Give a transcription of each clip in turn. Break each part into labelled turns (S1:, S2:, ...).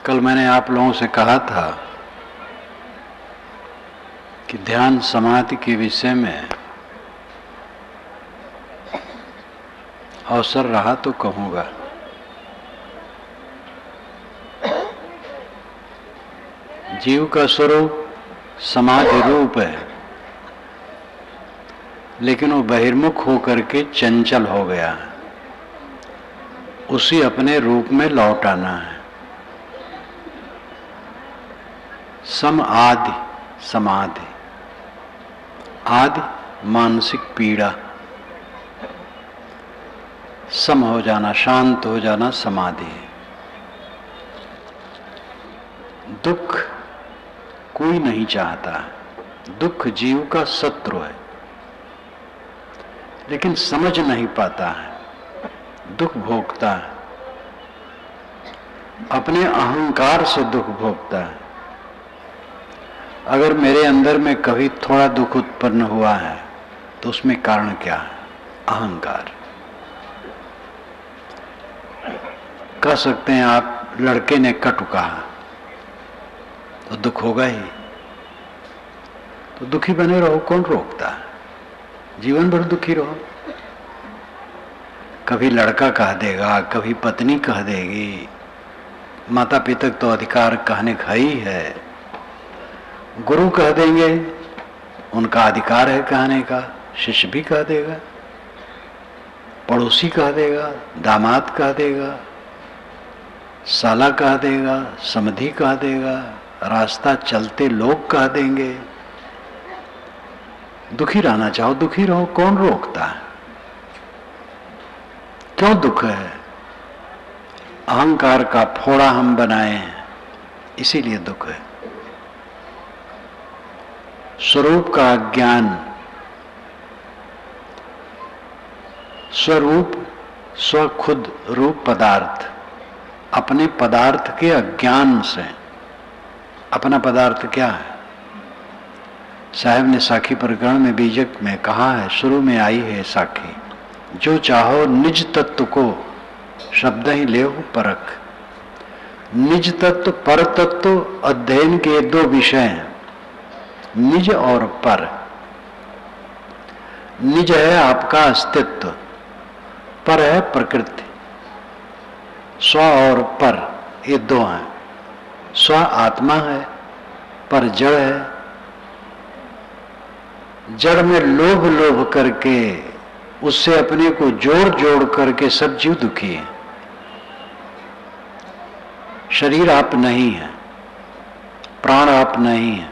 S1: कल मैंने आप लोगों से कहा था कि ध्यान समाधि के विषय में अवसर रहा तो कहूँगा। जीव का स्वरूप समाधि रूप है, लेकिन वो बहिर्मुख होकर के चंचल हो गया है। उसी अपने रूप में लौट आना है। सम आदि समाधि, आदि मानसिक पीड़ा, सम हो जाना, शांत हो जाना समाधि है। दुख कोई नहीं चाहता, दुख जीव का शत्रु है, लेकिन समझ नहीं पाता है, दुख भोगता है, अपने अहंकार से दुख भोगता है। अगर मेरे अंदर में कभी थोड़ा दुख उत्पन्न हुआ है तो उसमें कारण क्या है? अहंकार। कह सकते हैं आप, लड़के ने कटु कहा तो दुख होगा ही, तो दुखी बने रहो, कौन रोकता है? जीवन भर दुखी रहो। कभी लड़का कह देगा, कभी पत्नी कह देगी, माता पिता तो अधिकार कहने का ही है, गुरु कह देंगे, उनका अधिकार है कहने का, शिष्य भी कह देगा, पड़ोसी कह देगा, दामाद कह देगा, साला कह देगा, समधी कह देगा, रास्ता चलते लोग कह देंगे। दुखी रहना चाहो दुखी रहो, कौन रोकता है? क्यों दुख है? अहंकार का फोड़ा हम बनाए हैं, इसीलिए दुख है। स्वरूप का अज्ञान, स्वरूप स्व खुद रूप पदार्थ, अपने पदार्थ के अज्ञान से। अपना पदार्थ क्या है? साहब ने साखी प्रकरण में बीजक में कहा है, शुरू में आई है साखी, जो चाहो निज तत्व को शब्द ही ले हो परख। निज तत्व पर तत्व अध्ययन के दो विषय हैं, निज और पर। निज है आपका अस्तित्व, पर है प्रकृति। स्व और पर ये दो हैं। स्व आत्मा है, पर जड़ है। जड़ में लोभ लोभ करके, उससे अपने को जोड़ जोड़ करके सब जीव दुखी है। शरीर आप नहीं है, प्राण आप नहीं है,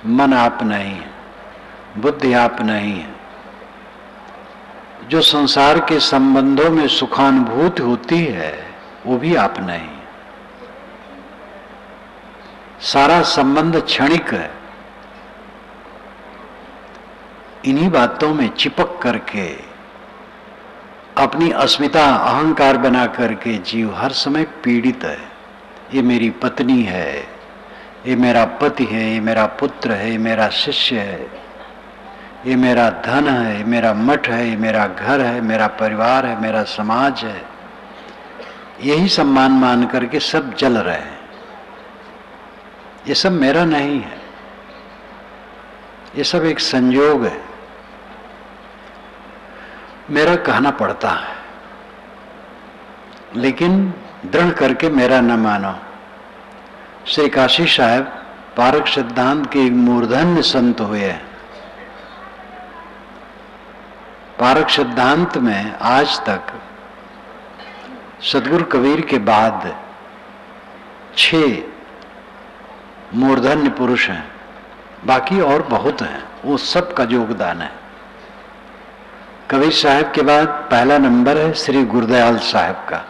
S1: मन आप नहीं है, बुद्धि आप नहीं है। जो संसार के संबंधों में सुखानुभूति होती है वो भी आप नहीं है। सारा संबंध क्षणिक है। इन्हीं बातों में चिपक करके अपनी अस्मिता अहंकार बना करके जीव हर समय पीड़ित है। ये मेरी पत्नी है, ये मेरा पति है, ये मेरा पुत्र है, ये मेरा शिष्य है, ये मेरा धन है, ये मेरा मठ है, ये मेरा घर है, मेरा परिवार है, मेरा समाज है। यही सम्मान मान करके सब जल रहे हैं। ये सब मेरा नहीं है, ये सब एक संयोग है। मेरा कहना पड़ता है, लेकिन दृढ़ करके मेरा न मानो। श्री काशी साहब पारक सिद्धांत के एक मूर्धन्य संत हुए हैं। पारक सिद्धांत में आज तक सदगुरु कबीर के बाद 6 मूर्धन्य पुरुष हैं, बाकी और बहुत हैं, वो सबका योगदान है। कबीर साहब के बाद पहला नंबर है श्री गुरुदयाल साहब का,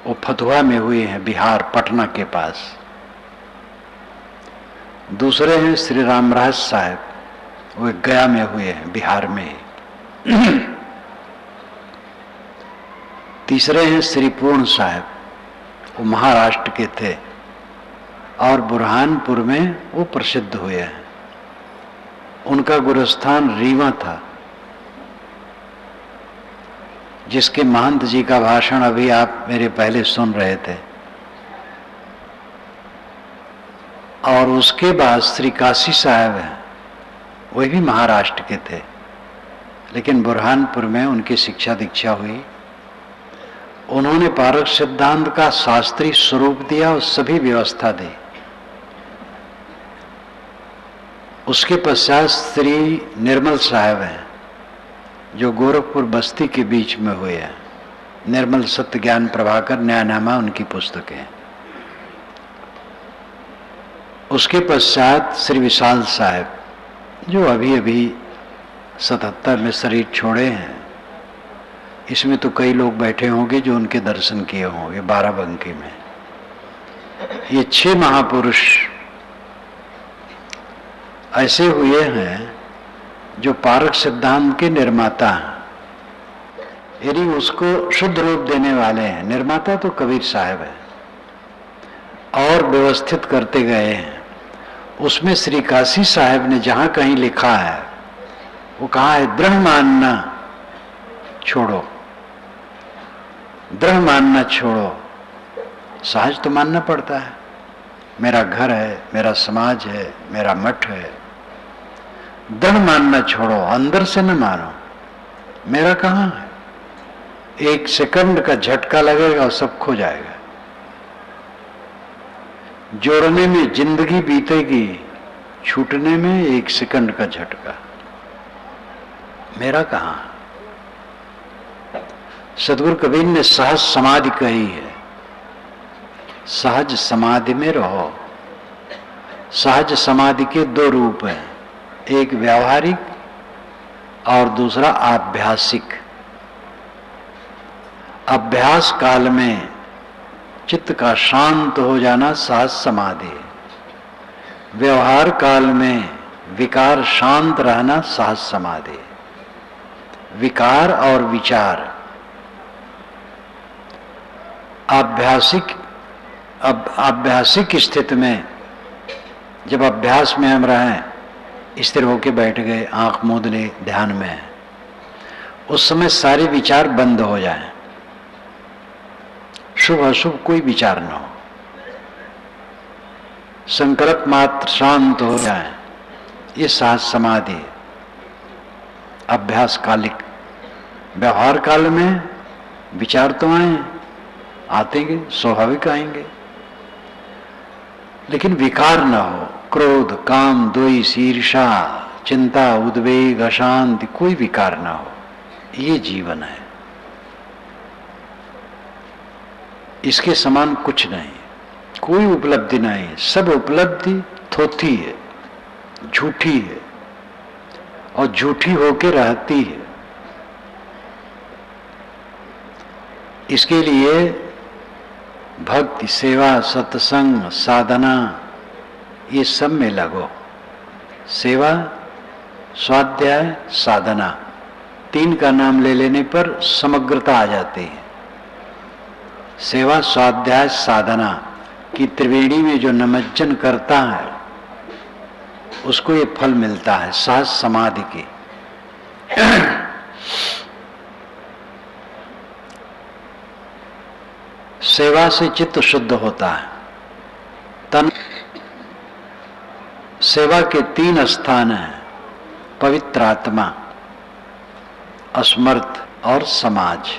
S1: वो फतुहा में हुए हैं, बिहार पटना के पास। दूसरे हैं श्री रामराज साहब, वो गया में हुए हैं, बिहार में। तीसरे हैं श्री पूर्ण साहब, वो महाराष्ट्र के थे और बुरहानपुर में वो प्रसिद्ध हुए हैं। उनका गुरुस्थान रीवा था, जिसके महंत जी का भाषण अभी आप मेरे पहले सुन रहे थे। और उसके बाद श्री काशी साहब हैं, वही भी महाराष्ट्र के थे, लेकिन बुरहानपुर में उनकी शिक्षा दीक्षा हुई। उन्होंने पारक सिद्धांत का शास्त्रीय स्वरूप दिया और सभी व्यवस्था दी। उसके पश्चात श्री निर्मल साहब हैं, जो गोरखपुर बस्ती के बीच में हुए हैं। निर्मल सत्य ज्ञान प्रभाकर न्यायनामा उनकी पुस्तक है। उसके पश्चात श्री विशाल साहब, जो अभी अभी 77 में शरीर छोड़े हैं। इसमें तो कई लोग बैठे होंगे जो उनके दर्शन किए होंगे बाराबंकी में। ये 6 महापुरुष ऐसे हुए हैं जो पारक सिद्धांत के निर्माता हैं, यानी उसको शुद्ध रूप देने वाले हैं। निर्माता तो कबीर साहब है और व्यवस्थित करते गए हैं। उसमें श्री काशी साहब ने जहां कहीं लिखा है, वो कहा है दृढ़ मानना छोड़ो, दृढ़ मानना छोड़ो। सहज तो मानना पड़ता है, मेरा घर है, मेरा समाज है, मेरा मठ है। दृढ़ मानना छोड़ो, अंदर से न मानो। मेरा कहाँ है? एक सेकंड का झटका लगेगा और सब खो जाएगा। जोड़ने में जिंदगी बीतेगी, छूटने में एक सेकंड का झटका। मेरा कहाँ? सदगुरु कबीर ने सहज समाधि कही है। सहज समाधि में रहो। सहज समाधि के 2 रूप हैं, एक व्यावहारिक और दूसरा आभ्यासिक। अभ्यास काल में चित्त का शांत हो जाना सहज समाधि है। व्यवहार काल में विकार शांत रहना सहज समाधि है। विकार और विचार आभ्यासिक स्थिति में, जब अभ्यास में हम रहें, स्थिर होके बैठ गए, आंख मूंद ले, ध्यान में, उस समय सारे विचार बंद हो जाएं, शुभ अशुभ कोई विचार न हो, संकल्प मात्र शांत हो जाए, ये सहज समाधि। अभ्यास कालिक। व्यवहार काल में विचार तो आतेंगे, स्वाभाविक आएंगे, लेकिन विकार न हो। क्रोध, काम, द्वेष, ईर्षा, चिंता, उद्वेग, अशांति, कोई विकार न हो। ये जीवन है। इसके समान कुछ नहीं, कोई उपलब्धि नहीं। सब उपलब्धि थोथी है, झूठी है और झूठी होके रहती है। इसके लिए भक्ति, सेवा, सत्संग, साधना, ये सब में लगो। सेवा, स्वाध्याय, साधना, 3 का नाम ले लेने पर समग्रता आ जाती है। सेवा, स्वाध्याय, साधना की त्रिवेणी में जो निमज्जन करता है, उसको ये फल मिलता है सहज समाधि की। सेवा से चित्त शुद्ध होता है। तन सेवा के 3 स्थान हैं, पवित्र आत्मा, असमर्थ और समाज।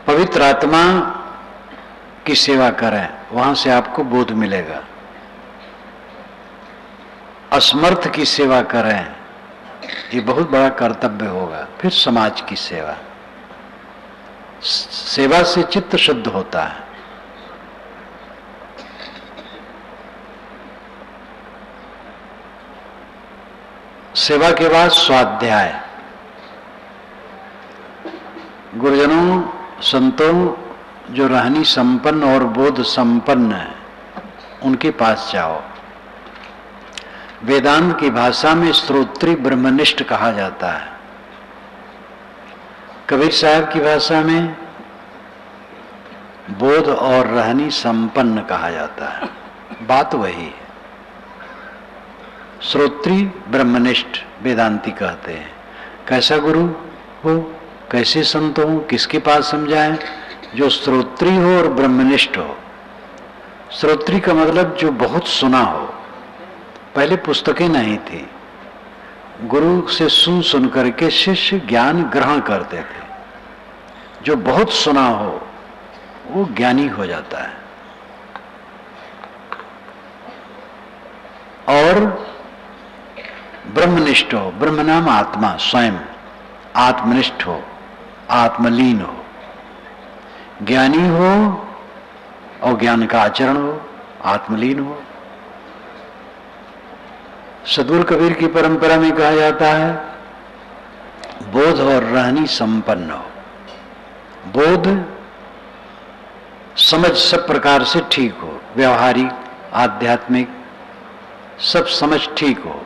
S1: पवित्र आत्मा की सेवा करें, वहां से आपको बोध मिलेगा। असमर्थ की सेवा करें, ये बहुत बड़ा कर्तव्य होगा। फिर समाज की सेवा। सेवा से चित्त शुद्ध होता है। सेवा के बाद स्वाध्याय। गुरुजनों, संतों, जो रहनी संपन्न और बोध संपन्न है, उनके पास जाओ। वेदांत की भाषा में श्रोत्री ब्रह्मनिष्ठ कहा जाता है। कबीर साहब की भाषा में बोध और रहनी संपन्न कहा जाता है। बात वही है। श्रोत्री ब्रह्मनिष्ठ वेदांती कहते हैं। कैसा गुरु हो, कैसे संत हो, किसके पास समझाएं? जो श्रोत्री हो और ब्रह्मनिष्ठ हो। श्रोत्री का मतलब जो बहुत सुना हो। पहले पुस्तकें नहीं थी, गुरु से सुन करके शिष्य ज्ञान ग्रहण करते थे। जो बहुत सुना हो वो ज्ञानी हो जाता है। और ब्रह्मनिष्ठ हो, ब्रह्म नाम आत्मा स्वयं, आत्मनिष्ठ हो, आत्मलीन हो, ज्ञानी हो और ज्ञान का आचरण हो, आत्मलीन हो। सद्गुरु कबीर की परंपरा में कहा जाता है बोध और रहनी संपन्न हो। बोध समझ सब प्रकार से ठीक हो, व्यवहारिक आध्यात्मिक सब समझ ठीक हो।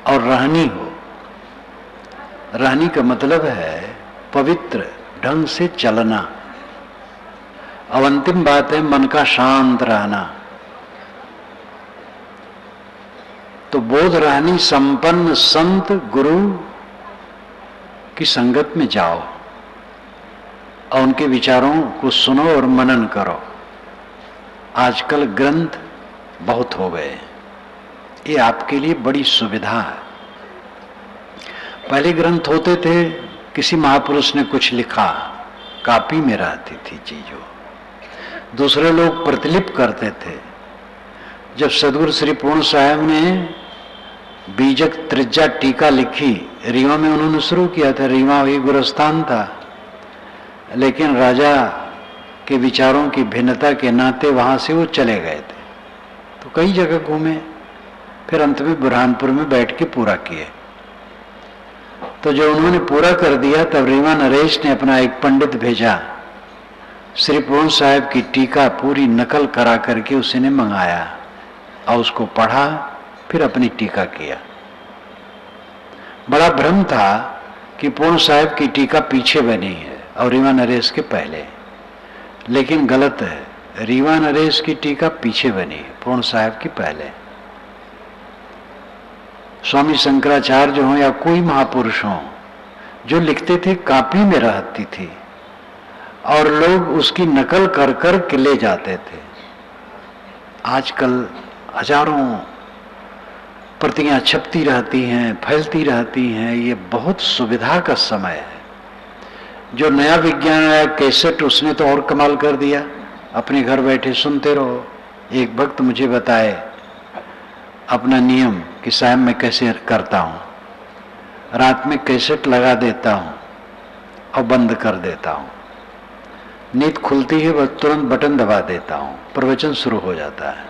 S1: और रहनी हो, रहनी का मतलब है पवित्र ढंग से चलना। अब अंतिम बात है मन का शांत रहना। तो बोध रहनी संपन्न संत गुरु की संगत में जाओ और उनके विचारों को सुनो और मनन करो। आजकल ग्रंथ बहुत हो गए, ये आपके लिए बड़ी सुविधा है। पहले ग्रंथ होते थे, किसी महापुरुष ने कुछ लिखा, कॉपी में रहती थी चीजों, दूसरे लोग प्रतिलिपि करते थे। जब सद्गुरु श्री पूर्ण साहब ने बीजक त्रिज्या टीका लिखी, रीवा में उन्होंने शुरू किया था, रीवा वही गुरुस्थान था, लेकिन राजा के विचारों की भिन्नता के नाते वहां से वो चले गए थे। तो कई जगह घूमे, फिर अंत में बुरहानपुर में बैठ के पूरा किए। तो जब उन्होंने पूरा कर दिया तब रीवा नरेश ने अपना एक पंडित भेजा, श्री पूर्ण साहब की टीका पूरी नकल करा करके उसने मंगाया और उसको पढ़ा, फिर अपनी टीका किया। बड़ा भ्रम था कि पूर्ण साहब की टीका पीछे बनी है और रीवा नरेश के पहले, लेकिन गलत है। रीवा नरेश की टीका पीछे बनी, पूर्ण साहब की पहले। स्वामी शंकराचार्य हो या कोई महापुरुष हो, जो लिखते थे कॉपी में रहती थी और लोग उसकी नकल कर कर के ले जाते थे। आजकल हजारों प्रतियां छपती रहती हैं, फैलती रहती हैं। ये बहुत सुविधा का समय है। जो नया विज्ञान आया कैसेट, उसने तो और कमाल कर दिया। अपने घर बैठे सुनते रहो। एक भक्त मुझे बताए अपना नियम कि साहब मैं कैसे करता हूँ, रात में कैसेट लगा देता हूँ और बंद कर देता हूँ। नींद खुलती है बस तुरंत बटन दबा देता हूँ, प्रवचन शुरू हो जाता है।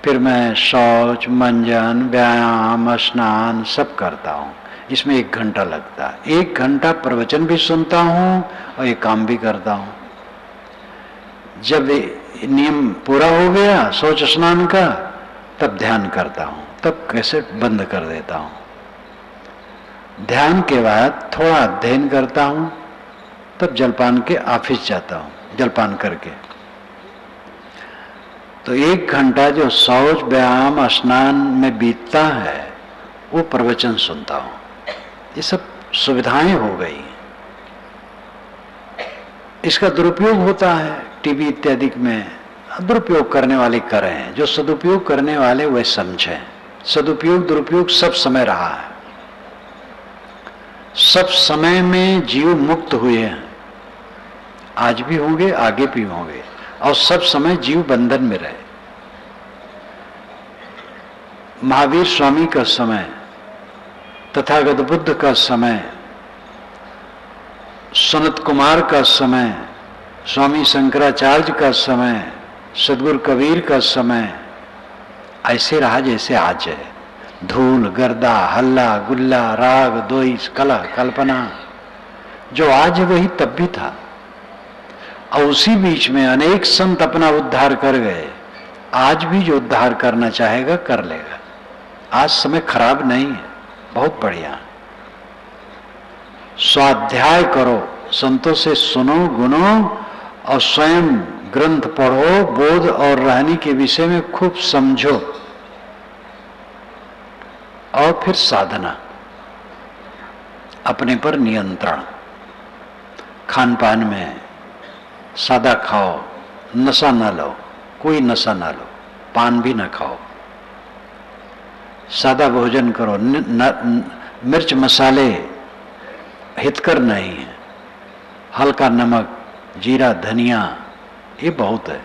S1: फिर मैं शौच, मंजन, व्यायाम, स्नान सब करता हूँ। इसमें 1 घंटा लगता है। 1 घंटा प्रवचन भी सुनता हूँ और ये काम भी करता हूँ। जब नियम पूरा हो गया शौच स्नान का, तब ध्यान करता हूँ, तब कैसेट बंद कर देता हूँ। ध्यान के बाद थोड़ा अध्ययन करता हूँ, तब जलपान के ऑफिस जाता हूँ, जलपान करके। तो 1 घंटा जो शौच, व्यायाम, स्नान में बीतता है वो प्रवचन सुनता हूँ। ये सब सुविधाएं हो गई। इसका दुरुपयोग होता है टीवी इत्यादि में, दुरुपयोग करने वाले कर रहे हैं। जो सदुपयोग करने वाले वे समझें। सदुपयोग दुरुपयोग सब समय रहा है। सब समय में जीव मुक्त हुए हैं, आज भी होंगे, आगे भी होंगे, और सब समय जीव बंधन में रहे। महावीर स्वामी का समय, तथागत बुद्ध का समय, सनत कुमार का समय, स्वामी शंकराचार्य का समय, सद्गुरु कबीर का समय ऐसे रहा जैसे आज है। धूल, गर्दा, हल्ला, गुल्ला, राग, द्वेष, कलह, कल्पना, जो आज है वही तब भी था। और उसी बीच में अनेक संत अपना उद्धार कर गए। आज भी जो उद्धार करना चाहेगा कर लेगा। आज समय खराब नहीं है, बहुत बढ़िया। स्वाध्याय करो, संतों से सुनो, गुनो और स्वयं ग्रंथ पढ़ो। बोध और रहनी के विषय में खूब समझो। और फिर साधना, अपने पर नियंत्रण। खान पान में सादा खाओ, नशा ना लो, कोई नशा ना लो, पान भी ना खाओ, सादा भोजन करो। मिर्च मसाले हितकर नहीं है, हल्का नमक, जीरा, धनिया, ये बहुत है।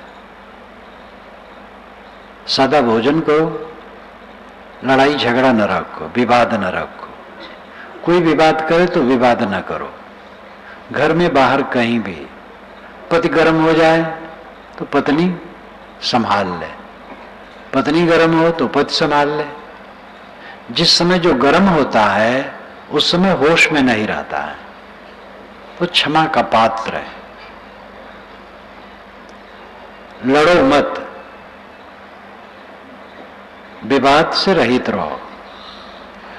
S1: सादा भोजन करो, लड़ाई झगड़ा न रखो, विवाद न रखो। कोई विवाद करे तो विवाद न करो, घर में बाहर कहीं भी। पति गर्म हो जाए तो पत्नी संभाल ले, पत्नी गर्म हो तो पति संभाल ले। जिस समय जो गर्म होता है उस समय होश में नहीं रहता है, वो क्षमा का पात्र है। लड़ो मत, विवाद से रहित रहो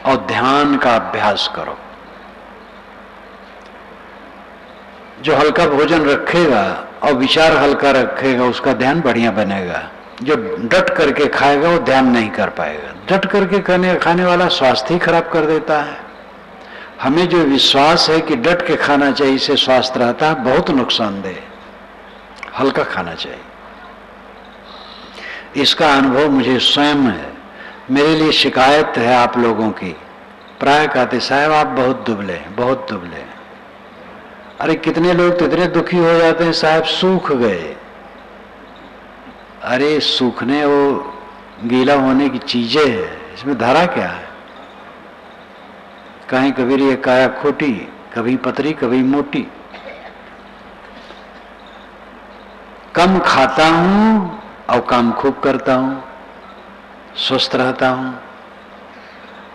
S1: और ध्यान का अभ्यास करो। जो हल्का भोजन रखेगा और विचार हल्का रखेगा उसका ध्यान बढ़िया बनेगा। जो डट करके खाएगा वो ध्यान नहीं कर पाएगा। डट करके खाने वाला स्वास्थ्य ही खराब कर देता है। हमें जो विश्वास है कि डट के खाना चाहिए, इससे स्वास्थ्य रहता है, बहुत नुकसानदेह। हल्का खाना चाहिए, इसका अनुभव मुझे स्वयं है। मेरे लिए शिकायत है आप लोगों की, प्राय कहते साहब आप बहुत दुबले हैं, बहुत दुबले हैं। अरे कितने लोग तो इतने दुखी हो जाते हैं साहब, सूख गए। अरे सूखने वो गीला होने की चीजें है, इसमें धारा क्या है? कहीं कबीर ये काया खोटी, कभी पतरी कभी मोटी। कम खाता हूं और काम खूब करता हूं, स्वस्थ रहता हूं।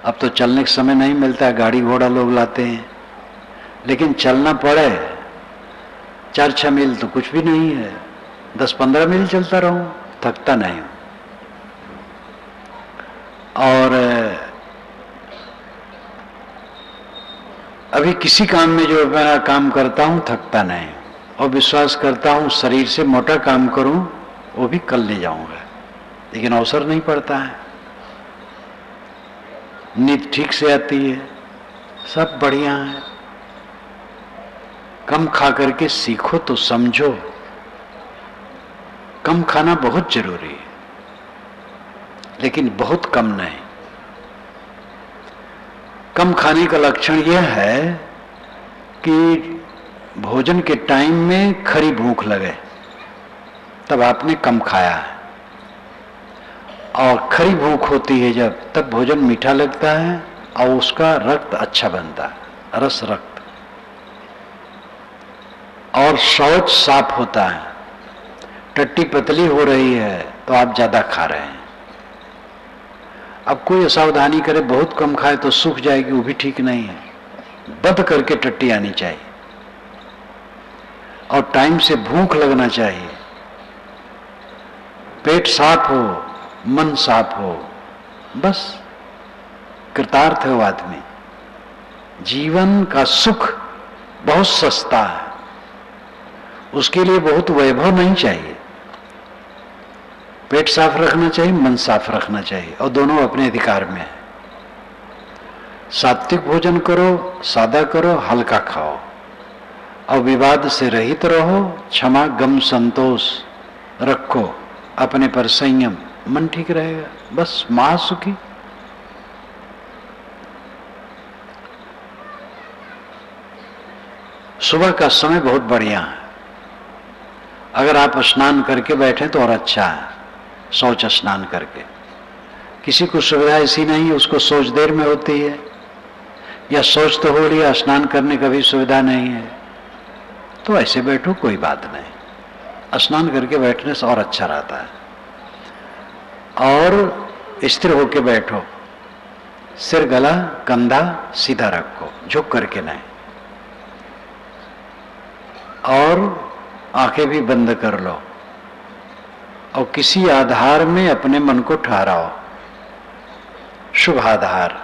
S1: अब तो चलने का समय नहीं मिलता है, गाड़ी घोड़ा लोग लाते हैं, लेकिन चलना पड़े 4-6 मील तो कुछ भी नहीं है। 10-15 मील चलता रहूं, थकता नहीं हूं। और अभी किसी काम में जो मैं काम करता हूं थकता नहीं, और विश्वास करता हूं शरीर से मोटा काम करूं वो भी कर ले जाऊंगा, लेकिन अवसर नहीं पड़ता है। नींद ठीक से आती है, सब बढ़िया है। कम खा करके सीखो तो समझो, कम खाना बहुत जरूरी है, लेकिन बहुत कम नहीं। कम खाने का लक्षण यह है कि भोजन के टाइम में खरी भूख लगे तब आपने कम खाया है, और खरी भूख होती है जब, तब भोजन मीठा लगता है और उसका रक्त अच्छा बनता है, रस रक्त, और शौच साफ होता है। टट्टी पतली हो रही है तो आप ज्यादा खा रहे हैं। अब कोई असावधानी करे बहुत कम खाए तो सूख जाएगी, वो भी ठीक नहीं है। बंद करके टट्टी आनी चाहिए और टाइम से भूख लगना चाहिए। पेट साफ हो, मन साफ हो, बस कृतार्थ है वो आदमी। जीवन का सुख बहुत सस्ता है, उसके लिए बहुत वैभव नहीं चाहिए। पेट साफ रखना चाहिए, मन साफ रखना चाहिए, और दोनों अपने अधिकार में है। सात्विक भोजन करो, सादा करो, हल्का खाओ, और विवाद से रहित रहो। क्षमा गम संतोष रखो, अपने पर संयम, मन ठीक रहेगा, बस महासुखी। सुबह का समय बहुत बढ़िया है। अगर आप स्नान करके बैठे तो और अच्छा है, शौच स्नान करके। किसी को सुविधा ऐसी नहीं है, उसको शौच देर में होती है, या शौच तो हो लिया, स्नान करने का भी सुविधा नहीं है, तो ऐसे बैठो, कोई बात नहीं। स्नान करके बैठने से और अच्छा रहता है। और स्थिर होके बैठो, सिर गला कंधा सीधा रखो, झुक करके नहीं, और आंखें भी बंद कर लो, और किसी आधार में अपने मन को ठहराओ, शुभ आधार।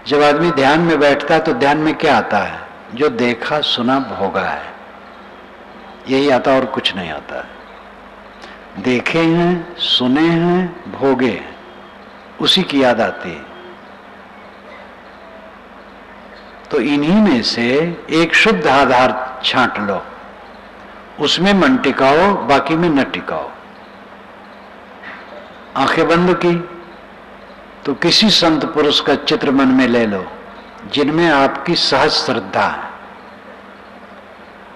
S1: जब आदमी ध्यान में बैठता है तो ध्यान में क्या आता है? जो देखा सुना भोगा है, यही आता, और कुछ नहीं आता है। देखे हैं, सुने हैं, भोगे हैं, उसी की याद आती है। तो इन्हीं में से एक शुद्ध आधार छांट लो, उसमें मन टिकाओ, बाकी में न टिकाओ। आंखें बंद की तो किसी संत पुरुष का चित्र मन में ले लो जिनमें आपकी सहज श्रद्धा है,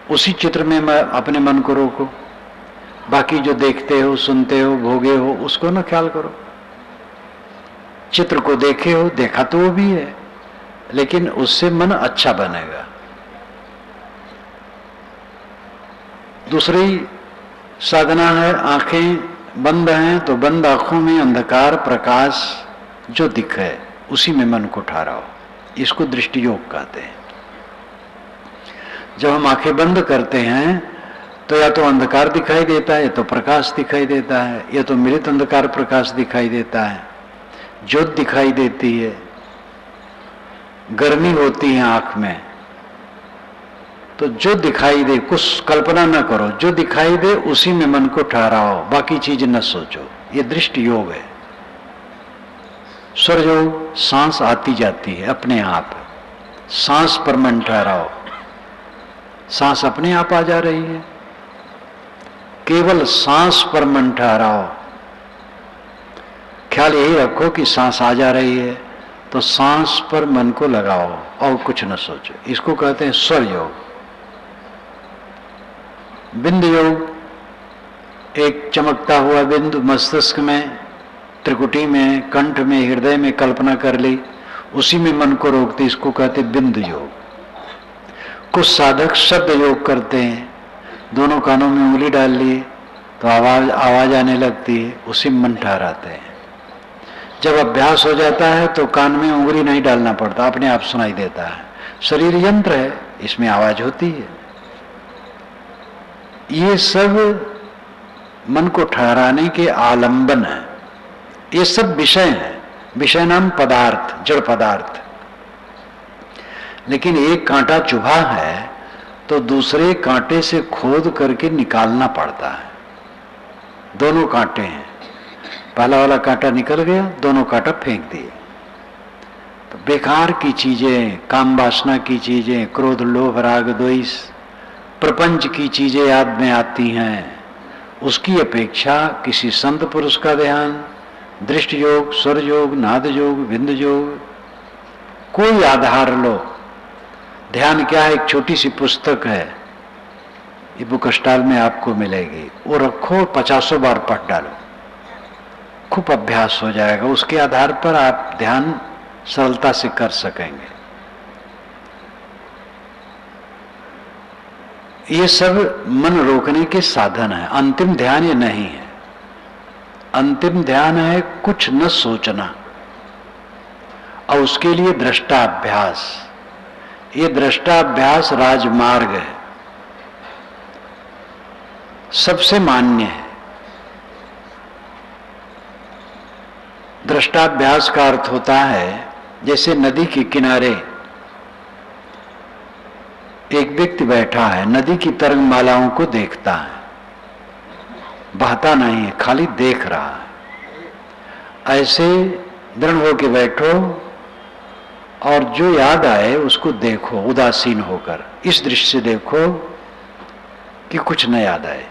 S1: उसी चित्र में अपने मन को रोको। बाकी जो देखते हो, सुनते हो, भोगे हो, उसको ना ख्याल करो। चित्र को देखे हो, देखा तो वो भी है, लेकिन उससे मन अच्छा बनेगा। दूसरी साधना है, आंखें बंद हैं तो बंद आंखों में अंधकार प्रकाश जो दिखे उसी में मन को ठहराओ। इसको दृष्टि योग कहते हैं। जब हम आंखें बंद करते हैं तो या तो अंधकार दिखाई देता है, या तो प्रकाश दिखाई देता है, या तो मिलित अंधकार प्रकाश दिखाई देता है, ज्योत दिखाई देती है, गर्मी होती है आंख में। तो जो दिखाई दे, कुछ कल्पना न करो, जो दिखाई दे उसी में मन को ठहराओ, बाकी चीज न सोचो। ये दृष्टि योग है। स्वर योग, सांस आती जाती है अपने आप, सांस पर मन ठहराओ, सांस अपने आप आ जा रही है। केवल सांस पर मन ठहराओ, ख्याल यही रखो कि सांस आ जा रही है, तो सांस पर मन को लगाओ और कुछ न सोचो। इसको कहते हैं स्वर योग। बिंदु योग, एक चमकता हुआ बिंदु मस्तिष्क में, त्रिकुटी में, कंठ में, हृदय में कल्पना कर ली, उसी में मन को रोकते, इसको कहते बिंदु योग। कुछ साधक शब्द योग करते हैं, दोनों कानों में उंगली डाल ली तो आवाज आने लगती है, उसी में मन ठहराते हैं। जब अभ्यास हो जाता है तो कान में उंगली नहीं डालना पड़ता, अपने आप सुनाई देता है। शरीर यंत्र है, इसमें आवाज होती है। ये सब मन को ठहराने के आलंबन है। ये सब विषय हैं। विषय नाम पदार्थ, जड़ पदार्थ। लेकिन एक कांटा चुभा है तो दूसरे कांटे से खोद करके निकालना पड़ता है। दोनों कांटे हैं, पहला वाला कांटा निकल गया, दोनों कांटा फेंक दिए। तो बेकार की चीजें, काम वासना की चीजें, क्रोध लोभ राग द्वेष, प्रपंच की चीजें याद में आती हैं। उसकी अपेक्षा किसी संत पुरुष का ध्यान, दृष्टि योग, स्वर योग, नाद योग, बिंदु योग, कोई आधार लो। ध्यान क्या है? एक छोटी सी पुस्तक है, ये बुक स्टॉल में आपको मिलेगी, वो रखो, 50 बार पढ़ डालो, खूब अभ्यास हो जाएगा। उसके आधार पर आप ध्यान सरलता से कर सकेंगे। ये सब मन रोकने के साधन है। अंतिम ध्यान ये नहीं है। अंतिम ध्यान है कुछ न सोचना, और उसके लिए दृष्टाभ्यास। ये दृष्टाभ्यास राजमार्ग है, सबसे मान्य है। दृष्टाभ्यास का अर्थ होता है जैसे नदी के किनारे एक व्यक्ति बैठा है, नदी की तरंगमालाओं को देखता है, बहता नहीं है, खाली देख रहा है। ऐसे दृढ़ होकर बैठो और जो याद आए उसको देखो उदासीन होकर। इस दृष्टि से देखो कि कुछ न याद आए।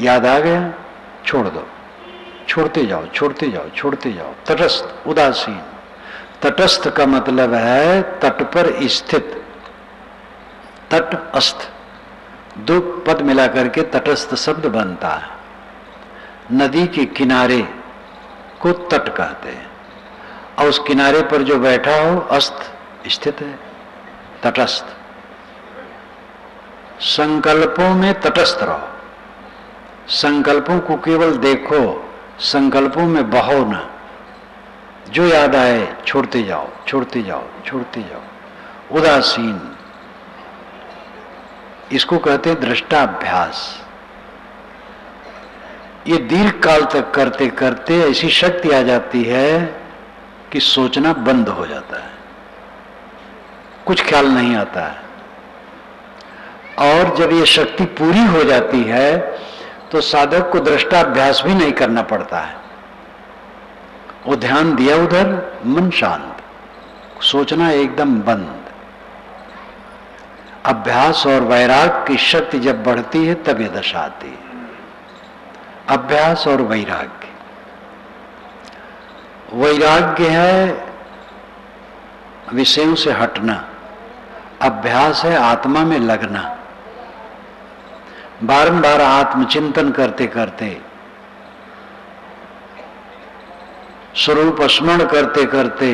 S1: याद आ गया, छोड़ दो, छोड़ते जाओ, छोड़ते जाओ, छोड़ते जाओ। तटस्थ, उदासीन। तटस्थ का मतलब है तट पर स्थित। तट अस्थ, दो पद मिला करके तटस्थ शब्द बनता है। नदी के किनारे को तट कहते हैं, और उस किनारे पर जो बैठा हो अस्त स्थित है, तटस्थ। संकल्पों में तटस्थ रहो, संकल्पों को केवल देखो, संकल्पों में बहो न। जो याद आए छोड़ते जाओ, छोड़ते जाओ, छोड़ते जाओ। उदासीन, इसको कहते हैं दृष्टाभ्यास। ये दीर्घ काल तक करते करते ऐसी शक्ति आ जाती है कि सोचना बंद हो जाता है, कुछ ख्याल नहीं आता है। और जब ये शक्ति पूरी हो जाती है तो साधक को दृष्टाभ्यास भी नहीं करना पड़ता है। वो ध्यान दिया उधर, मन शांत, सोचना एकदम बंद। अभ्यास और वैराग की शक्ति जब बढ़ती है तब ये दशा आती है। अभ्यास और वैराग्य, वैराग्य है विषयों से हटना, अभ्यास है आत्मा में लगना। बारंबार आत्मचिंतन करते करते, स्वरूप स्मरण करते करते,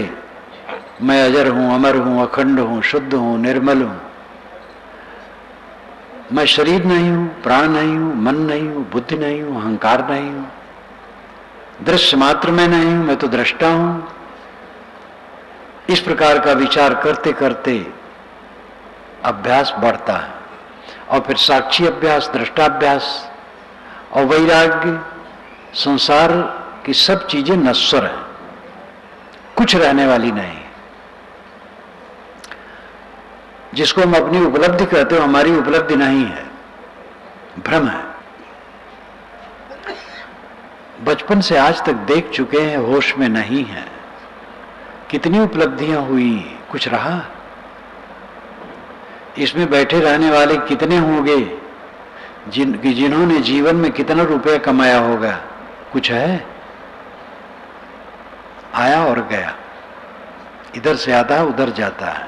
S1: मैं अजर हूं, अमर हूं, अखंड हूं, शुद्ध हूं, निर्मल हूं, मैं शरीर नहीं हूं, प्राण नहीं हूं, मन नहीं हूं, बुद्धि नहीं हूं, अहंकार नहीं हूं, दृश्य मात्र में नहीं हूं, मैं तो दृष्टा हूं। इस प्रकार का विचार करते करते अभ्यास बढ़ता है और फिर साक्षी अभ्यास, दृष्टाभ्यास और वैराग्य। संसार की सब चीजें नश्वर हैं, कुछ रहने वाली नहीं। जिसको हम अपनी उपलब्धि कहते हो, हमारी उपलब्धि नहीं है, भ्रम है। बचपन से आज तक देख चुके हैं, होश में नहीं है। कितनी उपलब्धियां हुई, कुछ रहा? इसमें बैठे रहने वाले कितने होंगे जिन्होंने जीवन में कितना रुपया कमाया होगा? कुछ है? आया और गया, इधर से आता है उधर जाता है।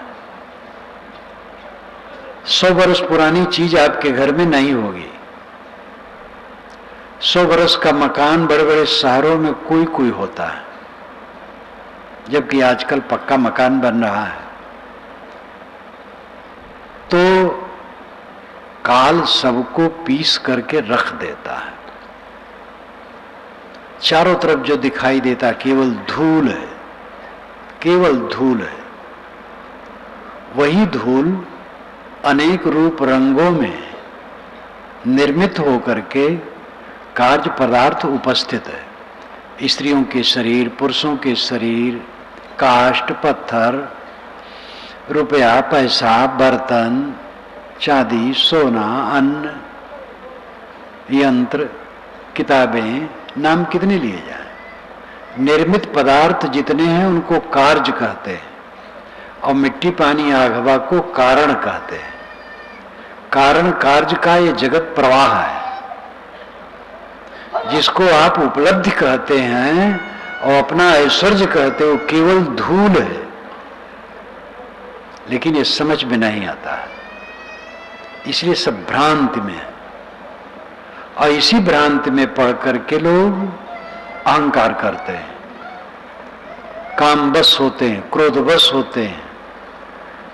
S1: 100 वर्ष पुरानी चीज आपके घर में नहीं होगी। 100 वर्ष का मकान बड़े बड़े शहरों में कोई कोई होता है, जबकि आजकल पक्का मकान बन रहा है। तो काल सबको पीस करके रख देता है। चारों तरफ जो दिखाई देता केवल धूल है, केवल धूल है। वही धूल अनेक रूप रंगों में निर्मित होकर के कार्य पदार्थ उपस्थित है। स्त्रियों के शरीर, पुरुषों के शरीर, काष्ठ, पत्थर, रुपया, पैसा, बर्तन, चांदी, सोना, अन्न, यंत्र, किताबें, नाम कितने लिए जाए। निर्मित पदार्थ जितने हैं उनको कार्य कहते हैं और मिट्टी, पानी, आग, हवा को कारण कहते हैं। कारण कार्य का ये जगत प्रवाह है। जिसको आप उपलब्धि कहते हैं और अपना ऐश्वर्य कहते हो, केवल धूल है। लेकिन ये समझ में नहीं आता है, इसलिए सब भ्रांति में है। और इसी भ्रांति में पढ़ करके लोग अहंकार करते हैं, कामवश होते हैं, क्रोधवश होते हैं,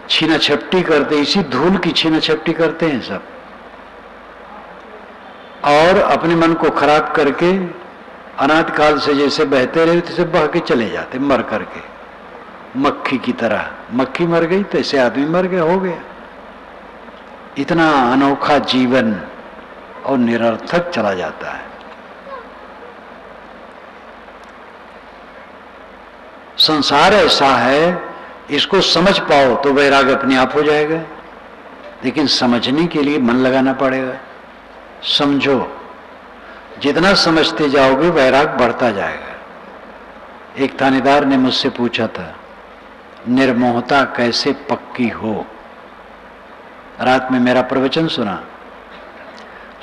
S1: छीना छपटी करते हैं। इसी धूल की छीना छपटी करते हैं सब, और अपने मन को खराब करके अनाद काल से जैसे बहते रहे तैसे बह के चले जाते, मर करके, मक्खी की तरह। मक्खी मर गई तैसे आदमी मर गया, हो गया। इतना अनोखा जीवन और निरर्थक चला जाता है। संसार ऐसा है, इसको समझ पाओ तो वैराग्य अपने आप हो जाएगा। लेकिन समझने के लिए मन लगाना पड़ेगा। समझो, जितना समझते जाओगे वैराग्य बढ़ता जाएगा। एक थानेदार ने मुझसे पूछा था, निर्मोहता कैसे पक्की हो। रात में मेरा प्रवचन सुना,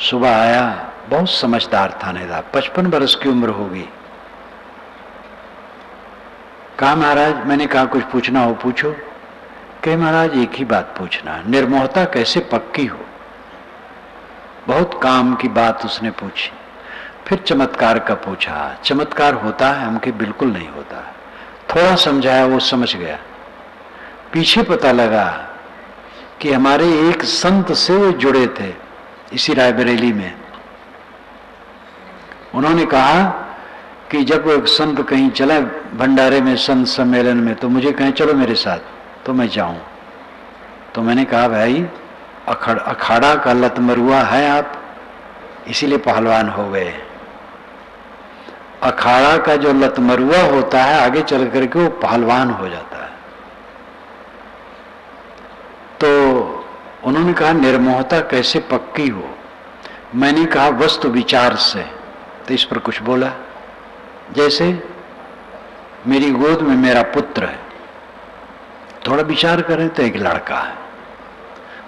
S1: सुबह आया, बहुत समझदार थानेदार, 55 वर्ष की उम्र होगी। कहा महाराज, मैंने कहा कुछ पूछना हो पूछो। कहे महाराज एक ही बात पूछना, निर्मोहता कैसे पक्की हो। बहुत काम की बात उसने पूछी। फिर चमत्कार का पूछा। चमत्कार होता है? हमके बिल्कुल नहीं होता। थोड़ा समझाया, वो समझ गया। पीछे पता लगा कि हमारे एक संत से वो जुड़े थे इसी रायबरेली में। उन्होंने कहा कि जब एक संत कहीं चला भंडारे में, संत सम्मेलन में, तो मुझे कहें चलो मेरे साथ, तो मैं जाऊं। तो मैंने कहा भाई अखाड़ा का लतमरुआ है आप, इसीलिए पहलवान हो गए। अखाड़ा का जो लतमरुआ होता है आगे चल करके वो पहलवान हो जाता है। तो उन्होंने कहा निर्मोहता कैसे पक्की हो। मैंने कहा वस्तु विचार से। तो इस पर कुछ बोला, जैसे मेरी गोद में मेरा पुत्र है, थोड़ा विचार करें तो एक लड़का है,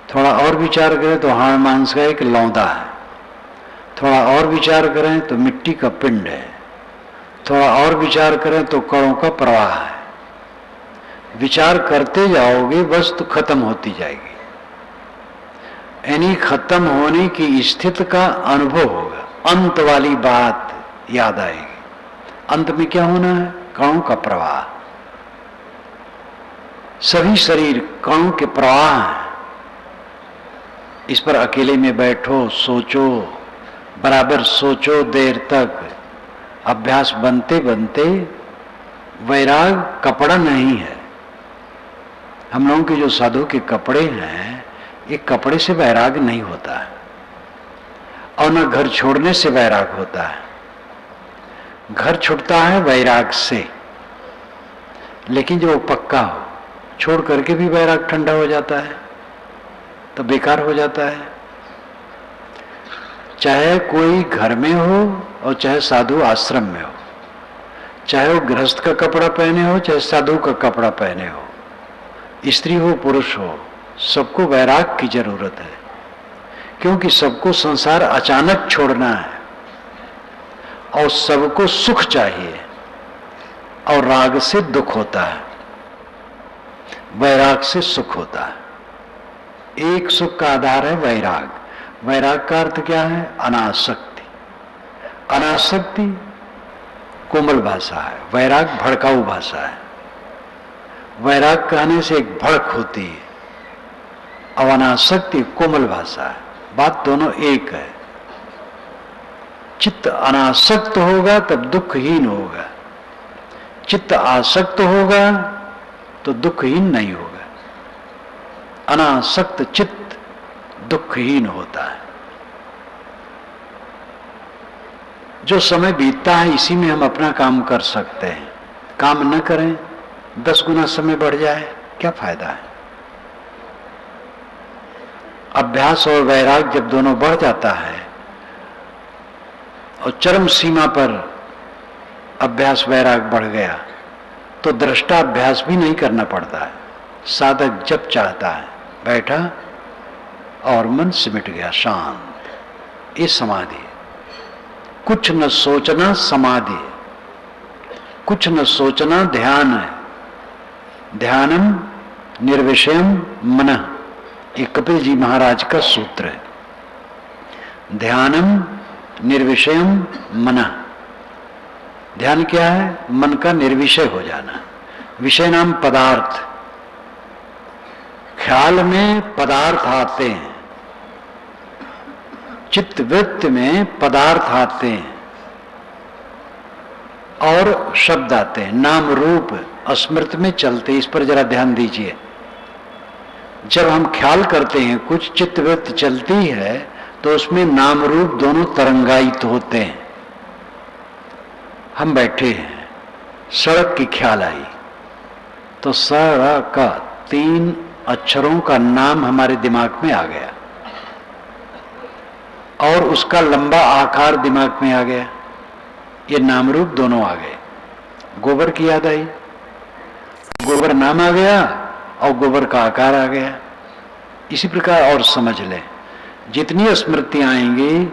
S1: थोड़ा और विचार करें तो हाड़ मांस का एक लौंदा है, थोड़ा और विचार करें तो मिट्टी का पिंड है, थोड़ा और विचार करें तो कणों का प्रवाह है। विचार करते जाओगे वस्तु खत्म होती जाएगी, यानी खत्म होने की स्थिति का अनुभव होगा। अंत वाली बात याद आएगी। अंत में क्या होना है? कणों का प्रवाह। सभी शरीर कणों के प्रवाह हैं। इस पर अकेले में बैठो, सोचो, बराबर सोचो देर तक। अभ्यास बनते बनते वैराग कपड़ा नहीं है। हम लोगों के जो साधु के कपड़े हैं, ये कपड़े से वैराग नहीं होता है, और न घर छोड़ने से वैराग होता है। घर छूटता है वैराग से, लेकिन जो पक्का हो, छोड़ करके भी वैराग ठंडा हो जाता है तो बेकार हो जाता है। चाहे कोई घर में हो और चाहे साधु आश्रम में हो, चाहे वो गृहस्थ का कपड़ा पहने हो चाहे साधु का कपड़ा पहने हो, स्त्री हो पुरुष हो, सबको वैराग की जरूरत है। क्योंकि सबको संसार अचानक छोड़ना है और सबको सुख चाहिए, और राग से दुख होता है, वैराग से सुख होता है। एक सुख का आधार है वैराग। वैराग का अर्थ क्या है? अनासक्ति। अनासक्ति कोमल भाषा है, वैराग भड़काऊ भाषा है। वैराग कहने से एक भड़क होती है, और अनासक्ति कोमल भाषा है। बात दोनों एक है। चित्त अनासक्त होगा तब दुखहीन होगा, चित्त आसक्त होगा तो दुखहीन नहीं होगा। अनासक्त चित्त दुखहीन होता है। जो समय बीतता है इसी में हम अपना काम कर सकते हैं। काम न करें, 10 गुना समय बढ़ जाए, क्या फायदा है? अभ्यास और वैराग जब दोनों बढ़ जाता है और चरम सीमा पर अभ्यास वैराग बढ़ गया तो दृष्टा अभ्यास भी नहीं करना पड़ता है। साधक जब चाहता है बैठा और मन सिमट गया, शांत। ये समाधि है। कुछ न सोचना समाधि है, कुछ न सोचना ध्यान है। ध्यानम निर्विषयम मनः, ये कपिल जी महाराज का सूत्र है। ध्यानम निर्विषयम मनः। ध्यान क्या है? मन का निर्विषय हो जाना। विषय नाम पदार्थ। ख्याल में पदार्थ आते हैं, चित्त वृत्ति में पदार्थ आते हैं और शब्द आते हैं, नाम रूप अस्मृत में चलते। इस पर जरा ध्यान दीजिए। जब हम ख्याल करते हैं, कुछ चित्त वृत्ति चलती है तो उसमें नाम रूप दोनों तरंगायित होते हैं। हम बैठे हैं, सड़क की ख्याल आई तो सड़क का 3 अक्षरों का नाम हमारे दिमाग में आ गया और उसका लंबा आकार दिमाग में आ गया। ये नाम रूप दोनों आ गए। गोबर की याद आई, गोबर नाम आ गया और गोबर का आकार आ गया। इसी प्रकार और समझ लें, जितनी स्मृतियां आएंगी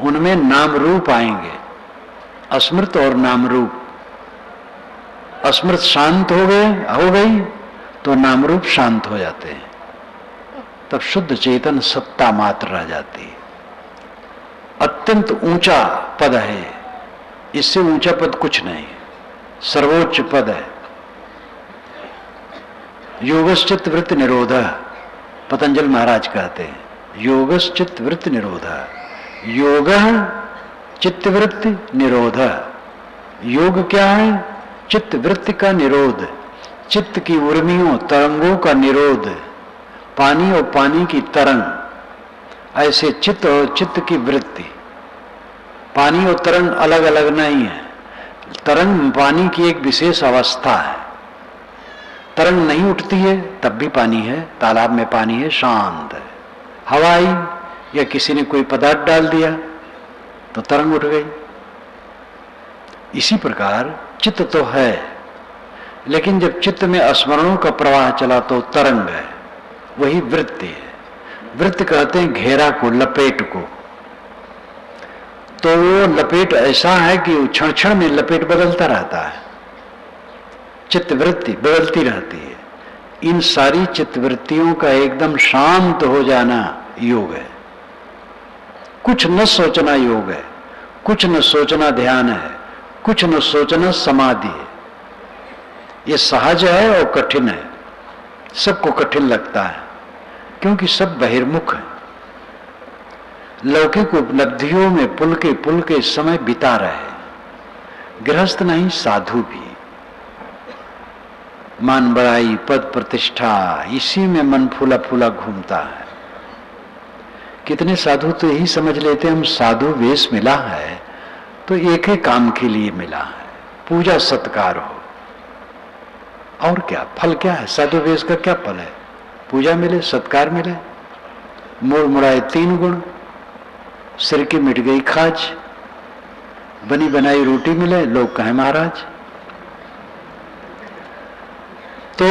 S1: उनमें नाम रूप आएंगे, अस्मृत और नाम रूप। अस्मृत शांत हो गई तो नाम रूप शांत हो जाते हैं, तब शुद्ध चेतन सत्ता मात्र रह जाती है। अत्यंत ऊंचा पद है, इससे ऊंचा पद कुछ नहीं, सर्वोच्च पद है। योगश्चित्त वृत्ति निरोध, पतंजल महाराज कहते हैं, योगश्चित्त वृत्ति निरोध। योग चित्त वृत्ति निरोध। योग क्या है? चित्त वृत्ति का निरोध, चित्त की उर्मियों तरंगों का निरोध। पानी और पानी की तरंग, ऐसे चित्त और चित्त की वृत्ति। पानी और तरंग अलग अलग नहीं है। तरंग पानी की एक विशेष अवस्था है। तरंग नहीं उठती है तब भी पानी है, तालाब में पानी है, शांत है। हवा आई या किसी ने कोई पदार्थ डाल दिया तो तरंग उठ गई। इसी प्रकार चित्त तो है, लेकिन जब चित्त में स्मरणों का प्रवाह चला तो तरंग है, वही वृत्ति है। वृत्त कहते हैं घेरा को, लपेट को। तो वो लपेट ऐसा है कि क्षण क्षण में लपेट बदलता रहता है, चित्तवृत्ति बदलती रहती है। इन सारी चित्तवृत्तियों का एकदम शांत हो जाना योग है। कुछ न सोचना योग है, कुछ न सोचना ध्यान है, कुछ न सोचना समाधि है। ये सहज है और कठिन है, सबको कठिन लगता है क्योंकि सब बहिर्मुख है। लौकिक उपलब्धियों में पुल के समय बिता रहे, गृहस्थ नहीं साधु भी। मान बड़ाई, पद प्रतिष्ठा, इसी में मन फूला फूला घूमता है। कितने साधु तो यही समझ लेते हैं हम साधु वेश मिला है तो एक ही काम के लिए मिला है, पूजा सत्कार हो। और क्या फल क्या है? साधु वेश का क्या फल है? पूजा मिले, सत्कार मिले, मुड़ मुड़ाए 3 गुण, सिर की मिट गई खाज, बनी बनाई रोटी मिले, लोग कहें महाराज। तो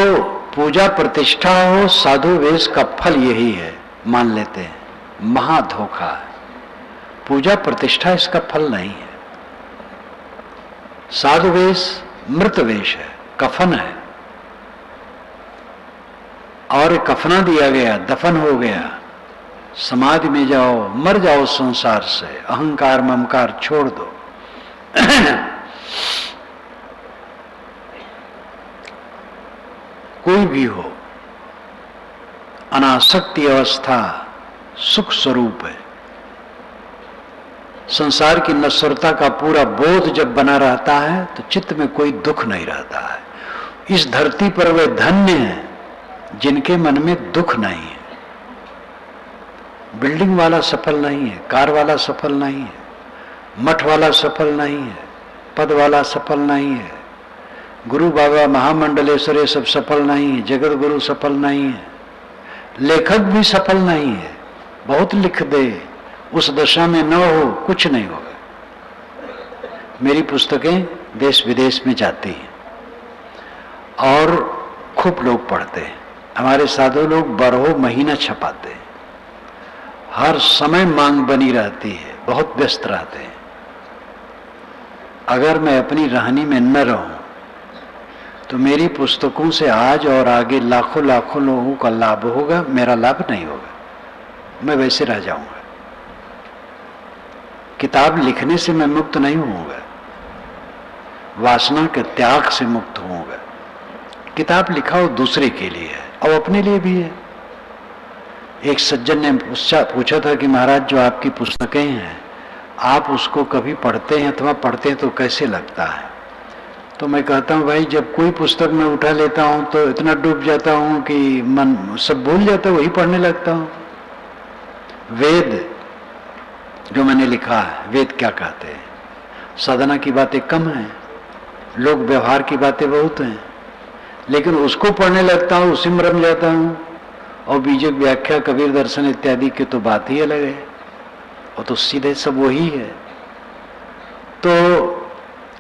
S1: पूजा प्रतिष्ठा हो, साधु वेश का फल यही है, मान लेते हैं। महाधोखा है। पूजा प्रतिष्ठा इसका फल नहीं है। साधु वेश मृत वेश है, कफन है, और कफना दिया गया, दफन हो गया। समाधि में जाओ, मर जाओ संसार से, अहंकार ममकार छोड़ दो। कोई भी हो, अनासक्ति अवस्था सुख स्वरूप है। संसार की नश्वरता का पूरा बोध जब बना रहता है तो चित्त में कोई दुख नहीं रहता है। इस धरती पर वे धन्य हैं जिनके मन में दुख नहीं है। बिल्डिंग वाला सफल नहीं है, कार वाला सफल नहीं है, मठ वाला सफल नहीं है, पद वाला सफल नहीं है, गुरु बाबा महामंडलेश्वर सब सफल नहीं है, जगत गुरु सफल नहीं है, लेखक भी सफल नहीं है। बहुत लिख दे, उस दशा में न हो, कुछ नहीं होगा। मेरी पुस्तकें देश विदेश में जाती हैं और खूब लोग पढ़ते हैं। हमारे साधु लोग 12 महीना छपाते हैं, हर समय मांग बनी रहती है, बहुत व्यस्त रहते हैं। अगर मैं अपनी रहनी में न रहूं तो मेरी पुस्तकों से आज और आगे लाखों लाखों लोगों का लाभ होगा, मेरा लाभ नहीं होगा, मैं वैसे रह जाऊंगा। किताब लिखने से मैं मुक्त नहीं होऊंगा, वासना के त्याग से मुक्त होऊंगा। किताब लिखा हो दूसरे के लिए है और अपने लिए भी है। एक सज्जन ने पूछा था कि महाराज जो आपकी पुस्तकें हैं, आप उसको कभी पढ़ते हैं अथवा पढ़ते हैं तो कैसे लगता है? तो मैं कहता हूँ भाई, जब कोई पुस्तक मैं उठा लेता हूँ तो इतना डूब जाता हूँ कि मन सब भूल जाता है, वही पढ़ने लगता हूँ। वेद जो मैंने लिखा है, वेद क्या कहते हैं? साधना की बातें कम हैं, लोक व्यवहार की बातें बहुत हैं, लेकिन उसको पढ़ने लगता हूँ, उसी में रम जाता हूँ। और बीजक व्याख्या, कबीर दर्शन इत्यादि की तो बात ही अलग है, और तो सीधे सब वही है। तो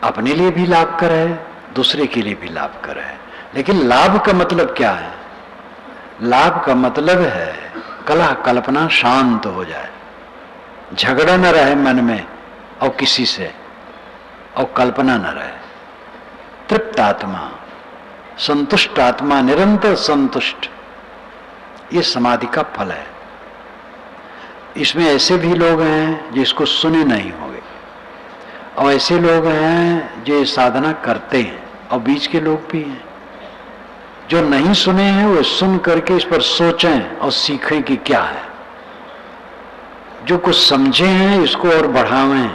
S1: अपने लिए भी लाभकर है, दूसरे के लिए भी लाभकर है। लेकिन लाभ का मतलब क्या है? लाभ का मतलब है कलह कल्पना शांत हो जाए, झगड़ा न रहे मन में और किसी से, और कल्पना न रहे, तृप्त आत्मा, संतुष्ट आत्मा, निरंतर संतुष्ट। ये समाधि का फल है। इसमें ऐसे भी लोग हैं जिसको सुने नहीं होंगे, और ऐसे लोग हैं जो साधना करते हैं, और बीच के लोग भी हैं जो नहीं सुने हैं, वो सुन करके इस पर सोचें और सीखें कि क्या है। जो कुछ समझे हैं इसको और बढ़ावें,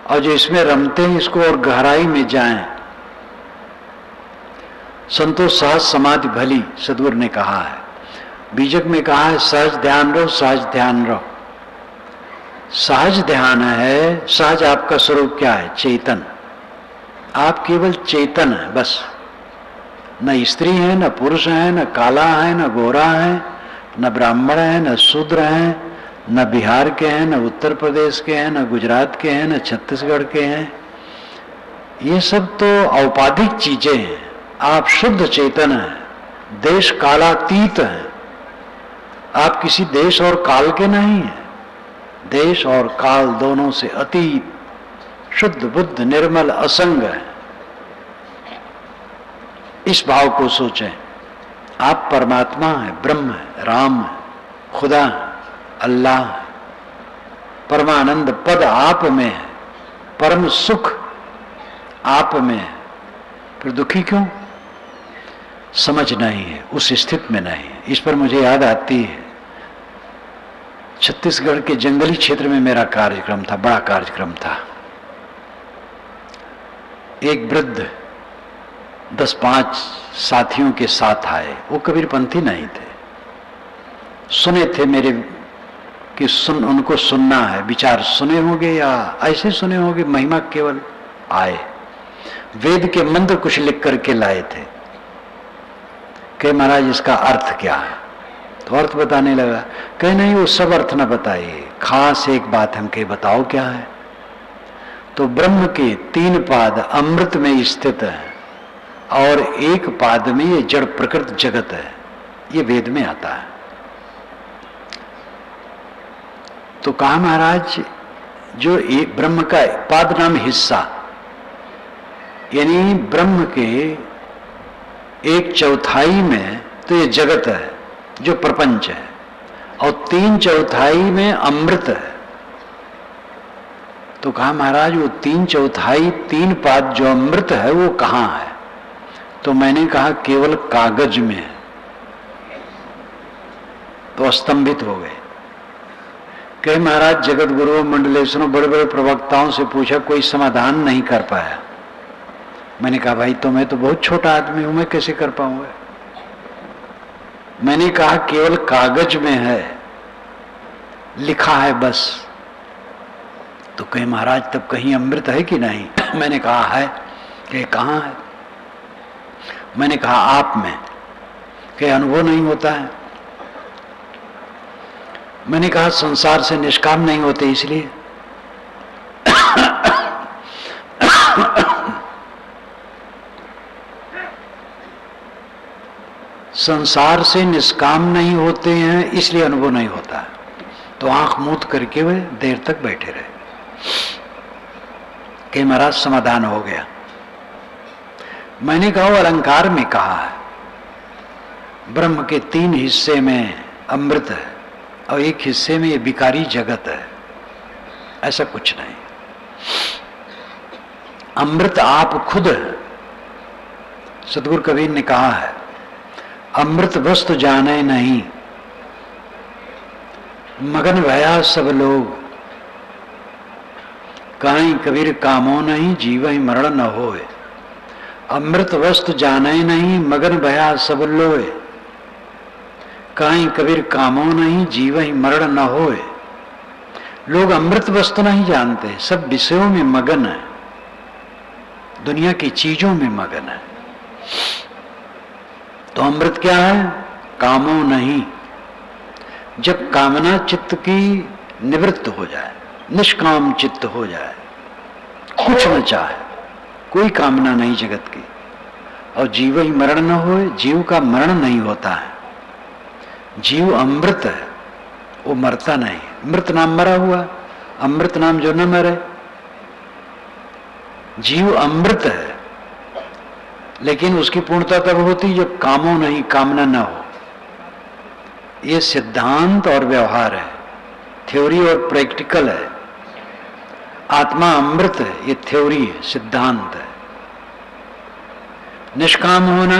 S1: और जो इसमें रमते हैं इसको और गहराई में जाएं। संतोष सहज समाधि भली, सद्गुरु ने कहा है। बीजक में कहा है सहज ध्यान रहो, सहज ध्यान रहो। सहज ध्यान है। सहज आपका स्वरूप क्या है? चेतन। आप केवल चेतन है, बस। न स्त्री है, न पुरुष है, न काला है, न गोरा है, न ब्राह्मण है, न शूद्र है, न बिहार के हैं, न उत्तर प्रदेश के हैं, न गुजरात के हैं, न छत्तीसगढ़ के हैं। ये सब तो औपाधिक चीजें हैं। आप शुद्ध चेतन हैं, देश कालातीत हैं। आप किसी देश और काल के नहीं हैं। देश और काल दोनों से अतीत, शुद्ध बुद्ध, निर्मल, असंग है। इस भाव को सोचें। आप परमात्मा हैं, ब्रह्म है, राम है, खुदा है, अल्लाह है। परमानंद पद आप में है, परम सुख आप में है। फिर दुखी क्यों? समझ नहीं है, उस स्थिति में नहीं है। इस पर मुझे याद आती है, छत्तीसगढ़ के जंगली क्षेत्र में मेरा कार्यक्रम था, बड़ा कार्यक्रम था। एक वृद्ध 10-5 साथियों के साथ आए। वो कबीरपंथी नहीं थे, सुने थे मेरे कि उनको सुनना है। विचार सुने होंगे या ऐसे सुने होंगे, महिमा केवल आए। वेद के मंत्र कुछ लिख करके लाए थे कि महाराज इसका अर्थ क्या है? तो अर्थ बताने लगा। कहे नहीं, वो सब अर्थ न बताइए, खास एक बात हमके बताओ क्या है। तो ब्रह्म के 3 पाद अमृत में स्थित है और एक पाद में ये जड़ प्रकृत जगत है, ये वेद में आता है। तो कहा महाराज, जो एक ब्रह्म का पाद नाम हिस्सा, यानी ब्रह्म के 1/4 में तो ये जगत है जो प्रपंच है, और 3/4 में अमृत है। तो कहा महाराज, वो 3/4 3 पाद जो अमृत है वो कहां है? तो मैंने कहा केवल कागज में है। तो स्तंभित हो गए। कहे महाराज, जगत गुरु मंडलेश्वरों बड़े बड़े प्रवक्ताओं से पूछा, कोई समाधान नहीं कर पाया। मैंने कहा भाई, तो मैं तो बहुत छोटा आदमी हूं, मैं कैसे कर पाऊंगा? मैंने कहा केवल कागज में है, लिखा है बस। तो कहे महाराज, तब कहीं अमृत है कि नहीं? मैंने कहा है। कहे कहां है? मैंने कहा आप में। कहे अनुभव नहीं होता है। मैंने कहा संसार से निष्काम नहीं होते इसलिए। संसार से निष्काम नहीं होते हैं इसलिए अनुभव नहीं होता है। तो आंख मूंद करके वे देर तक बैठे रहे कि महाराज समाधान हो गया। मैंने कहा वो अलंकार में कहा है, ब्रह्म के 3 हिस्से में अमृत है और 1 हिस्से में ये विकारी जगत है। ऐसा कुछ नहीं। अमृत आप खुद है। सतगुरु कबीर ने कहा है, अमृत वस्तु जाने नहीं, मगन भया सब लोग। काई कबीर कामो नहीं, जीव ही मरण न होए। अमृत वस्तु जाने नहीं, मगन भया सब लोए। काई कबीर कामो नहीं, जीव ही मरण न होए। लोग अमृत वस्तु नहीं जानते, सब विषयों में मगन है, दुनिया की चीजों में मगन है। तो अमृत क्या है? कामो नहीं। जब कामना चित्त की निवृत्त हो जाए, निष्काम चित्त हो जाए, कुछ न चाहे, कोई कामना नहीं जगत की, और जीव ही मरण न होए, जीव का मरण नहीं होता है। जीव अमृत है, वो मरता नहीं। मृत नाम मरा हुआ, अमृत नाम जो न मरे। जीव अमृत है, लेकिन उसकी पूर्णता तब होती जब कामो नहीं, कामना न हो। ये सिद्धांत और व्यवहार है, थ्योरी और प्रैक्टिकल है। आत्मा अमृत है, ये थ्योरी है, सिद्धांत है। निष्काम होना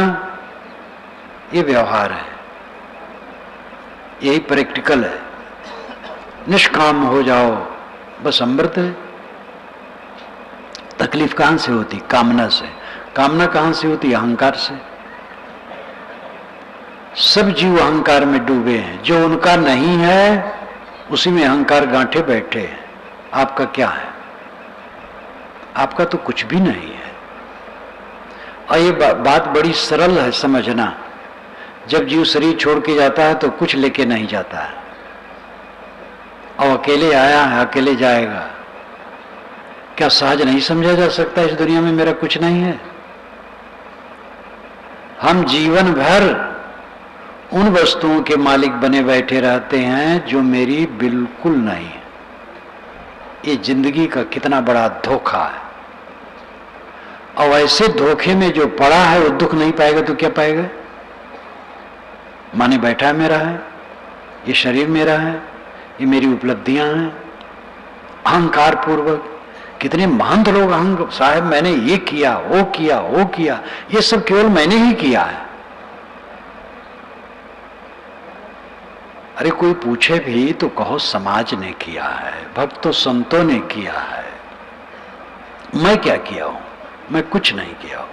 S1: ये व्यवहार है, यही प्रैक्टिकल है। निष्काम हो जाओ, बस अमृत है। तकलीफ कहां से होती? कामना से। कामना कहां से होती? अहंकार से। सब जीव अहंकार में डूबे हैं। जो उनका नहीं है उसी में अहंकार गांठे बैठे हैं। आपका क्या है? आपका तो कुछ भी नहीं है। और ये बात बड़ी सरल है समझना। जब जीव शरीर छोड़ के जाता है तो कुछ लेके नहीं जाता है, और अकेले आया है अकेले जाएगा। क्या सहज नहीं समझा जा सकता इस दुनिया में मेरा कुछ नहीं है? हम जीवन भर उन वस्तुओं के मालिक बने बैठे रहते हैं जो मेरी बिल्कुल नहीं है। ये जिंदगी का कितना बड़ा धोखा है। और ऐसे धोखे में जो पड़ा है वो दुख नहीं पाएगा तो क्या पाएगा? माने बैठा है मेरा है, ये शरीर मेरा है, ये मेरी उपलब्धियां हैं। अहंकार पूर्वक कितने महान लोग अहंग साहब मैंने ये किया वो किया वो किया, ये सब केवल मैंने ही किया है। अरे कोई पूछे भी तो कहो समाज ने किया है, भक्तों संतों ने किया है। मैं क्या किया हूं? मैं कुछ नहीं किया हूं।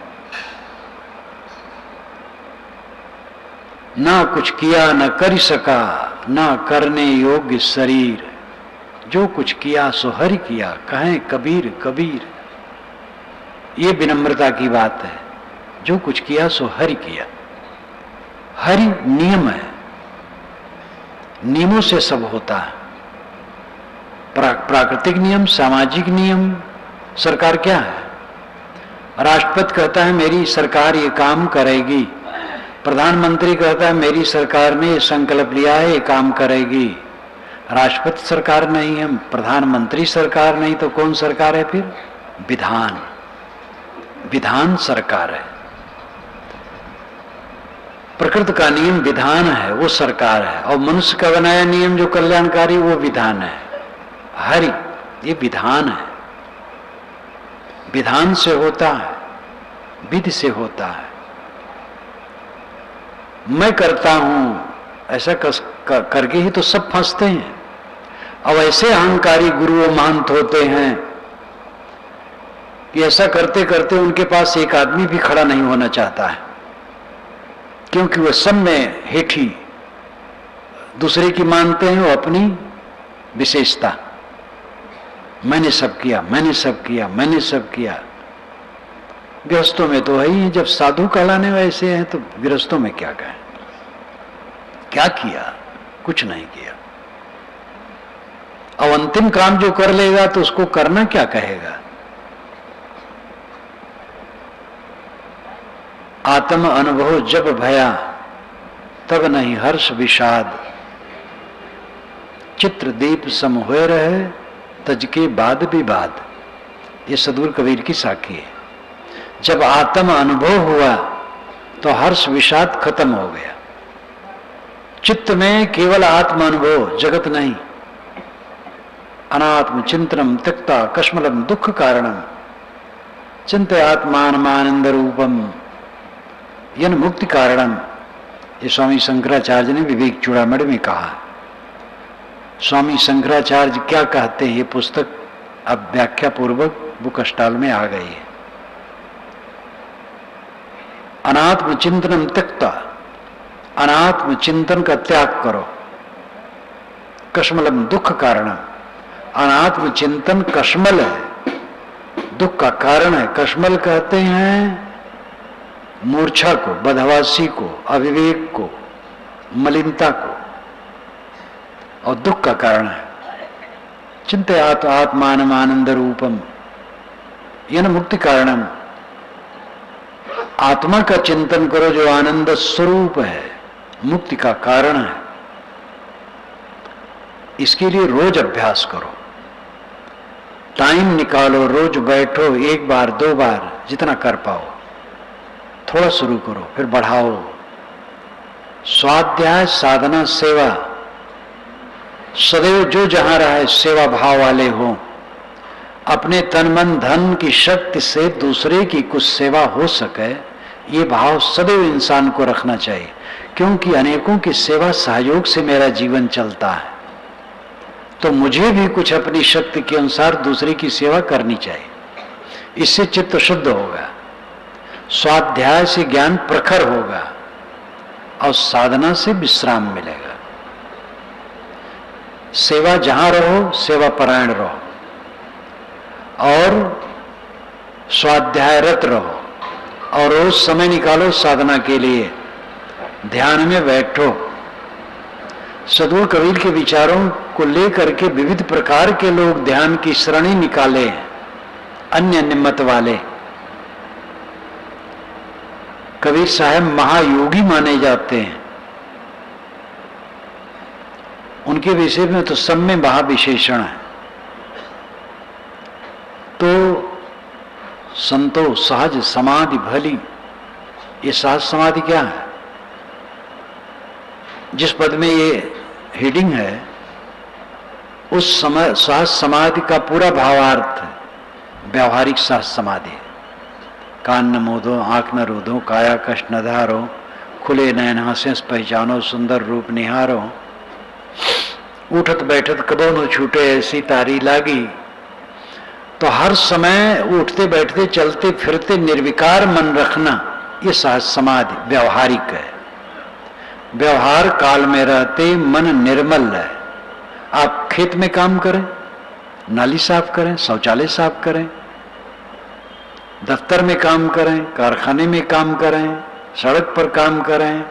S1: ना कुछ किया न कर सका, ना करने योग्य शरीर। जो कुछ किया सो हरि किया, कहें कबीर कबीर। ये विनम्रता की बात है। जो कुछ किया सो हरि किया। हरि नियम है, नियमों से सब होता है। प्राकृतिक नियम, सामाजिक नियम। सरकार क्या है? राष्ट्रपति कहता है मेरी सरकार ये काम करेगी, प्रधानमंत्री कहता है मेरी सरकार ने ये संकल्प लिया है ये काम करेगी। राष्ट्रपति सरकार नहीं है, प्रधानमंत्री सरकार नहीं, तो कौन सरकार है फिर? विधान। विधान सरकार है। प्रकृति का नियम विधान है, वो सरकार है। और मनुष्य का बनाया नियम जो कल्याणकारी वो विधान है। हरि ये विधान है। विधान से होता है, विधि से होता है। मैं करता हूं ऐसा करके ही तो सब फंसते हैं। अब ऐसे अहंकारी गुरु महंत होते हैं कि ऐसा करते करते उनके पास एक आदमी भी खड़ा नहीं होना चाहता है, क्योंकि वह सब में हेठी दूसरे की मानते हैं, वो अपनी विशेषता। मैंने सब किया, मैंने सब किया, मैंने सब किया। गृहस्थों में तो है ही, जब साधु कहलाने वैसे हैं तो गृहस्थों में क्या कहें? क्या किया? कुछ नहीं किया। अब अंतिम काम जो कर लेगा तो उसको करना क्या कहेगा? आत्म अनुभव जब भया तब नहीं हर्ष विषाद, चित्र दीप सम होए रहे तज के बाद विवाद। ये सदगुरु कबीर की साखी है। जब आत्म अनुभव हुआ तो हर्ष विषाद खत्म हो गया। चित्त में केवल आत्म अनुभव, जगत नहीं। अनात्म चिंतनम त्यक्ता कश्मलम दुख कारणम चिंत्य आत्मानंद रूपम यन मुक्ति कारणम। ये स्वामी शंकराचार्य ने विवेक चूड़ामणि में कहा। स्वामी शंकराचार्य क्या कहते हैं? ये पुस्तक अब व्याख्या पूर्वक बुक स्टॉल में आ गई है। अनात्म चिंतनम त्यक्ता, अनात्म चिंतन का त्याग करो। कश्मलम दुख कारणम, अनात्म चिंतन कश्मल है, दुख का कारण है। कश्मल कहते हैं मूर्छा को, बदहवासी को, अविवेक को, मलिनता को, और दुख का कारण है। चिंतयात आत्मानम आनंद रूपम यन मुक्ति कारणम। आत्मा का चिंतन करो जो आनंद स्वरूप है, मुक्ति का कारण है। इसके लिए रोज अभ्यास करो, टाइम निकालो, रोज बैठो, एक बार दो बार जितना कर पाओ। थोड़ा शुरू करो फिर बढ़ाओ। स्वाध्याय, साधना, सेवा, सदैव जो जहां रहे सेवा भाव वाले हो। अपने तन मन धन की शक्ति से दूसरे की कुछ सेवा हो सके, ये भाव सदैव इंसान को रखना चाहिए, क्योंकि अनेकों की सेवा सहयोग से मेरा जीवन चलता है, तो मुझे भी कुछ अपनी शक्ति के अनुसार दूसरे की सेवा करनी चाहिए। इससे चित्त शुद्ध होगा, स्वाध्याय से ज्ञान प्रखर होगा और साधना से विश्राम मिलेगा। सेवा जहां रहो सेवा परायण रहो और स्वाध्यायरत रहो और रोज समय निकालो साधना के लिए, ध्यान में बैठो। सदगुरु कबीर के विचारों को लेकर के विविध प्रकार के लोग ध्यान की श्रेणी निकाले हैं, अन्य निम्मत वाले। कबीर साहब महायोगी माने जाते हैं, उनके विषय में तो सब में महाविशेषण है। तो संतो सहज समाधि भली, ये सहज समाधि क्या है? जिस पद में ये हेडिंग है उस समय सहज समाधि का पूरा भावार्थ व्यावहारिक सहज समाधि है। कान न मोदो, आंख न रोदो, काया कष्ट न धारो, खुले नयन हंसेस पहचानो, सुंदर रूप निहारो, उठत बैठत कबो न छूटे ऐसी तारी लागी। तो हर समय उठते बैठते चलते फिरते निर्विकार मन रखना, ये सहज समाधि व्यवहारिक है। व्यवहार काल में रहते मन निर्मल है। आप खेत में काम करें, नाली साफ करें, शौचालय साफ करें, दफ्तर में काम करें, कारखाने में काम करें, सड़क पर काम करें,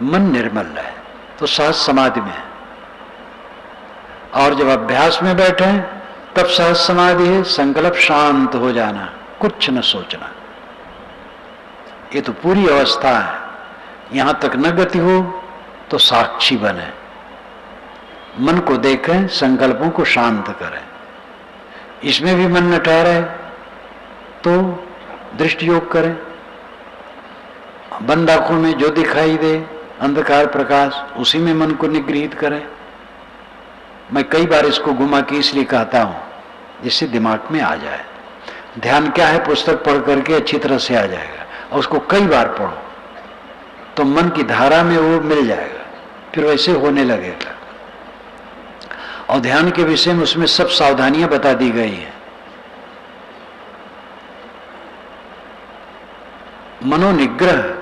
S1: मन निर्मल है तो सहज समाधि में है। और जब अभ्यास में बैठे तब सहज समाधि है, संकल्प शांत हो जाना, कुछ न सोचना। ये तो पूरी अवस्था है। यहां तक न गति हो तो साक्षी बने, मन को देखें, संकल्पों को शांत करें। इसमें भी मन न ठहरे तो दृष्टि योग करें। बंद आंखों में जो दिखाई दे अंधकार प्रकाश, उसी में मन को निगृहित करें। मैं कई बार इसको घुमा के इसलिए कहता हूं जिससे दिमाग में आ जाए। ध्यान क्या है, पुस्तक पढ़ करके अच्छी तरह से आ जाएगा, और उसको कई बार पढ़ो तो मन की धारा में वो मिल जाएगा, फिर वैसे होने लगेगा। और ध्यान के विषय में उसमें सब सावधानियां बता दी गई हैं। मनोनिग्रह,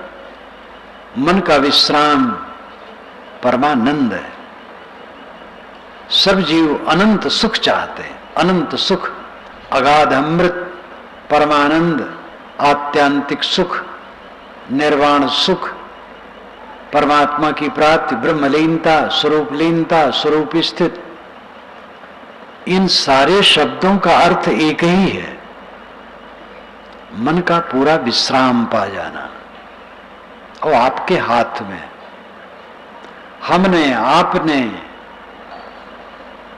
S1: मन का विश्राम परमानंद है। सब जीव अनंत सुख चाहते हैं, अनंत सुख, अगाध अमृत, परमानंद, आत्यांतिक सुख, निर्वाण सुख, परमात्मा की प्राप्ति, ब्रह्मलीनता, स्वरूपलीनता, स्वरूप स्थित। इन सारे शब्दों का अर्थ एक ही है, मन का पूरा विश्राम पा जाना। और आपके हाथ में, हमने आपने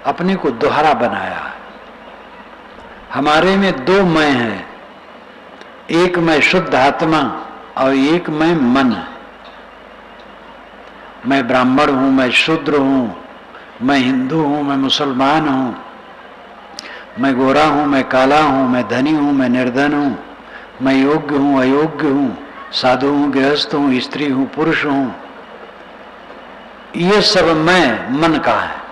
S1: अपने को दोहरा बनाया है। हमारे में दो मैं हैं, एक मैं शुद्ध आत्मा और एक मैं मन है। मैं ब्राह्मण हूं, मैं शूद्र हूं, मैं हिंदू हूं, मैं मुसलमान हूं, मैं गोरा हूं, मैं काला हूं, मैं धनी हूं, मैं निर्धन हूं, मैं योग्य हूं, अयोग्य हूं, साधु हूं, गृहस्थ हूं, स्त्री हूं, पुरुष हूं। ये सब मैं मन का है।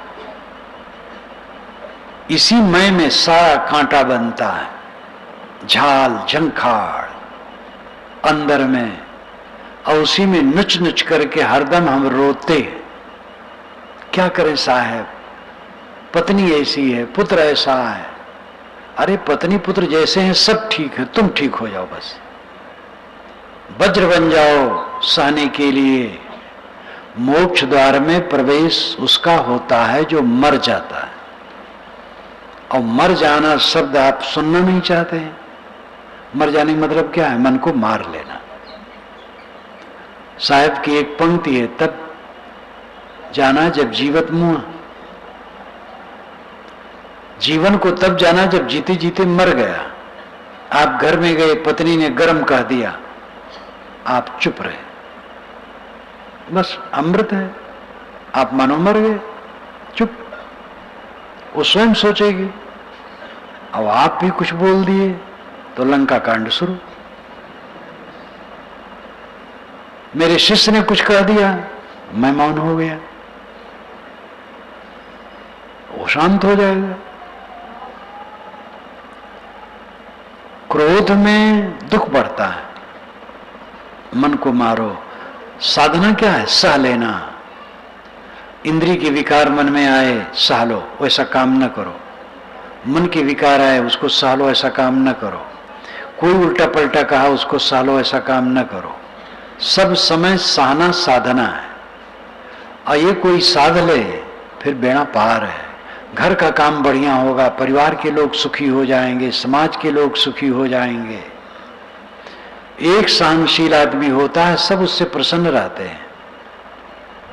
S1: इसी मैं में सारा कांटा बनता है, झाल झंखाड़ अंदर में, और उसी में नुच नुच करके हरदम हम रोते हैं। क्या करें साहब, पत्नी ऐसी है, पुत्र ऐसा है। अरे पत्नी पुत्र जैसे हैं सब ठीक है, तुम ठीक हो जाओ बस। वज्र बन जाओ सहने के लिए। मोक्ष द्वार में प्रवेश उसका होता है जो मर जाता है। और मर जाना शब्द आप सुनना नहीं चाहते हैं। मर जाने का मतलब क्या है? मन को मार लेना। साहब की एक पंक्ति है, तब जाना जब जीवत मुआ। जीवन को तब जाना जब जीते जीते मर गया। आप घर में गए, पत्नी ने गर्म कह दिया, आप चुप रहे, बस अमृत है। आप मानो मर गए, चुप। वो स्वयं सोचेगी। अब आप भी कुछ बोल दिए तो लंका कांड शुरू। मेरे शिष्य ने कुछ कह दिया, मैं मौन हो गया, वो शांत हो जाएगा। क्रोध में दुख बढ़ता है, मन को मारो। साधना क्या है? सह लेना। इंद्रिय के विकार मन में आए, सह लो, वैसा काम न करो। मन के विकार आए, उसको सह लो, ऐसा काम न करो। कोई उल्टा पलटा कहा, उसको सह लो, ऐसा काम न करो। सब समय सहना साधना है। और ये कोई साध ले फिर बेड़ा पार है। घर का काम बढ़िया होगा, परिवार के लोग सुखी हो जाएंगे, समाज के लोग सुखी हो जाएंगे। एक सहनशील आदमी होता है, सब उससे प्रसन्न रहते हैं।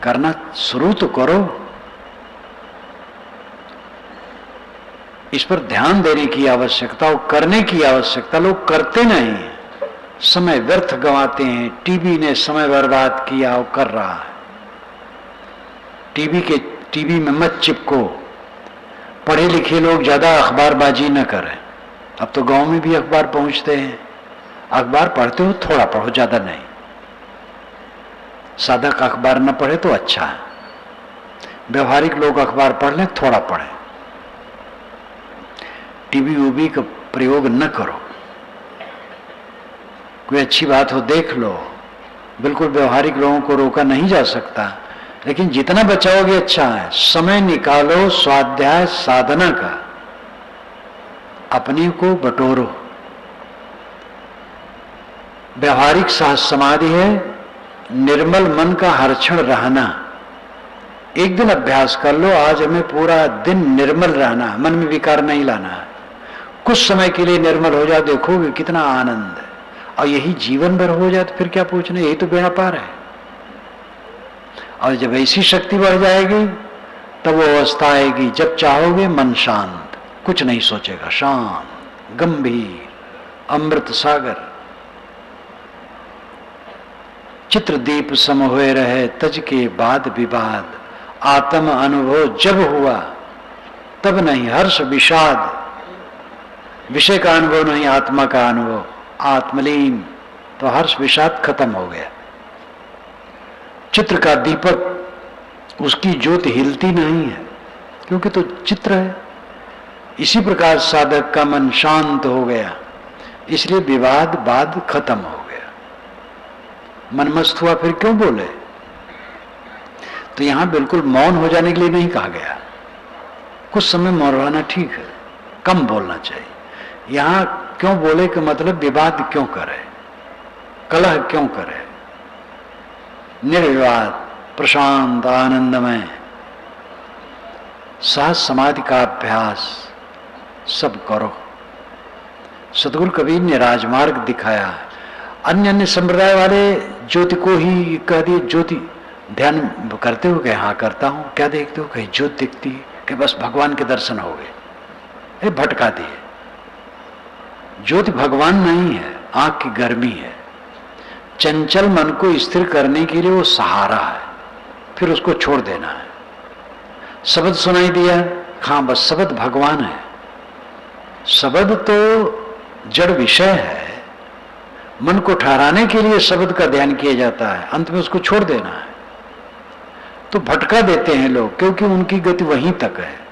S1: करना शुरू तो करो, इस पर ध्यान देने की आवश्यकता और करने की आवश्यकता। लोग करते नहीं, समय व्यर्थ गंवाते हैं। टीवी ने समय बर्बाद किया और कर रहा है। टीवी में मत चिपको। पढ़े लिखे लोग ज्यादा अखबारबाजी न करें। अब तो गांव में भी अखबार पहुंचते हैं। अखबार पढ़ते हो थोड़ा पढ़ो, ज्यादा नहीं। साधक अखबार न पढ़े तो अच्छा है। व्यवहारिक लोग अखबार पढ़ लें, थोड़ा पढ़ें। टीवी वीवी का प्रयोग न करो। कोई अच्छी बात हो देख लो। बिल्कुल व्यवहारिक लोगों को रोका नहीं जा सकता, लेकिन जितना बचाओगे अच्छा है। समय निकालो स्वाध्याय साधना का, अपने को बटोरो। व्यवहारिक सहज समाधि है निर्मल मन का हर क्षण रहना। एक दिन अभ्यास कर लो, आज हमें पूरा दिन निर्मल रहना, मन में विकार नहीं लाना है। कुछ समय के लिए निर्मल हो जाओ, देखोगे कितना आनंद है। और यही जीवन भर हो जाए तो फिर क्या पूछना, यही तो बेड़ा पार है। और जब ऐसी शक्ति बढ़ जाएगी तब वो अवस्था आएगी जब चाहोगे मन शांत, कुछ नहीं सोचेगा, शांत गंभीर अमृत सागर। चित्रदीप सम हुए रहे तज के बाद विवाद, आत्म अनुभव जब हुआ तब नहीं हर्ष विषाद। विषय का अनुभव नहीं, आत्मा का अनुभव, आत्मलीन, तो हर्ष विषाद खत्म हो गया। चित्र का दीपक, उसकी ज्योति हिलती नहीं है क्योंकि तो चित्र है। इसी प्रकार साधक का मन शांत हो गया, इसलिए विवाद बाद खत्म हो गया। मन मस्त हुआ, फिर क्यों बोले? तो यहां बिल्कुल मौन हो जाने के लिए नहीं कहा गया। कुछ समय मौन रहना ठीक है, कम बोलना चाहिए। यहां क्यों बोले कि मतलब विवाद क्यों करे, कलह क्यों करे। निर्विवाद प्रशांत आनंदमय सहज समाधि का अभ्यास सब करो। सतगुरु कबीर ने राजमार्ग दिखाया। अन्य अन्य संप्रदाय वाले ज्योति को ही कह दिए, ज्योति ध्यान करते हो? कहे हाँ करता हूं। क्या देखते हो? कहे ज्योति दिखती है। कि बस भगवान के दर्शन हो गए। भटका दिए। ज्योति भगवान नहीं है, आंख की गर्मी है। चंचल मन को स्थिर करने के लिए वो सहारा है, फिर उसको छोड़ देना है। शब्द सुनाई दिया, हाँ बस शब्द भगवान है। शब्द तो जड़ विषय है, मन को ठहराने के लिए शब्द का ध्यान किया जाता है, अंत में उसको छोड़ देना है। तो भटका देते हैं लोग, क्योंकि उनकी गति वहीं तक है।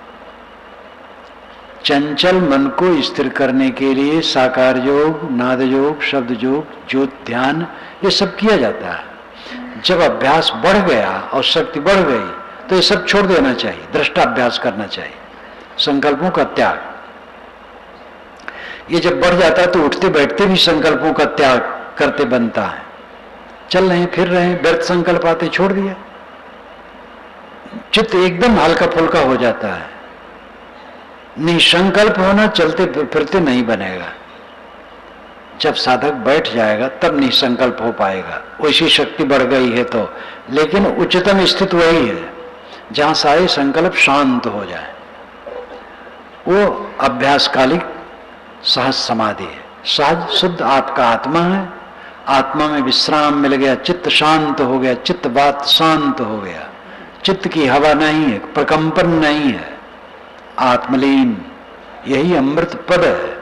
S1: चंचल मन को स्थिर करने के लिए साकार योग, नाद योग, शब्द योग, ज्योत ध्यान, ये सब किया जाता है। जब अभ्यास बढ़ गया और शक्ति बढ़ गई तो ये सब छोड़ देना चाहिए, दृष्टाभ्यास करना चाहिए, संकल्पों का त्याग। ये जब बढ़ जाता है तो उठते बैठते भी संकल्पों का त्याग करते बनता है। चल रहे हैं, फिर रहे हैं, व्यर्थ संकल्प आते, छोड़ दिया। चित्त एकदम हल्का फुल्का हो जाता है। निसंकल्प होना चलते फिरते नहीं बनेगा। जब साधक बैठ जाएगा तब निसंकल्प हो पाएगा, वैसी शक्ति बढ़ गई है तो। लेकिन उच्चतम स्थिति वही है जहां सारे संकल्प शांत हो जाए। वो अभ्यासकालिक सहज समाधि है। सहज शुद्ध आपका आत्मा है, आत्मा में विश्राम मिल गया, चित्त शांत हो गया, चित्त बात शांत हो गया, चित्त की हवा नहीं है, प्रकंपन नहीं है, आत्मलीन। यही अमृत पद है,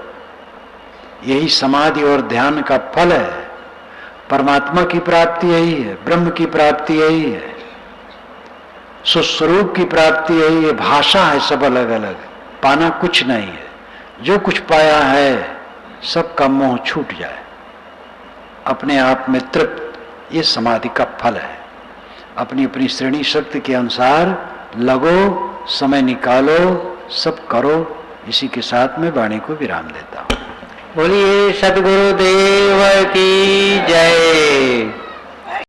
S1: यही समाधि और ध्यान का फल है। परमात्मा की प्राप्ति यही है, ब्रह्म की प्राप्ति यही है, सुस्वरूप की प्राप्ति यही है। भाषा है सब अलग अलग, पाना कुछ नहीं है। जो कुछ पाया है सबका मोह छूट जाए, अपने आप में तृप्त, ये समाधि का फल है। अपनी अपनी श्रेणी शक्ति के अनुसार लगो, समय निकालो, सब करो। इसी के साथ में वाणी को विराम देता हूं।
S2: बोलिए सद्गुरुदेव की जय।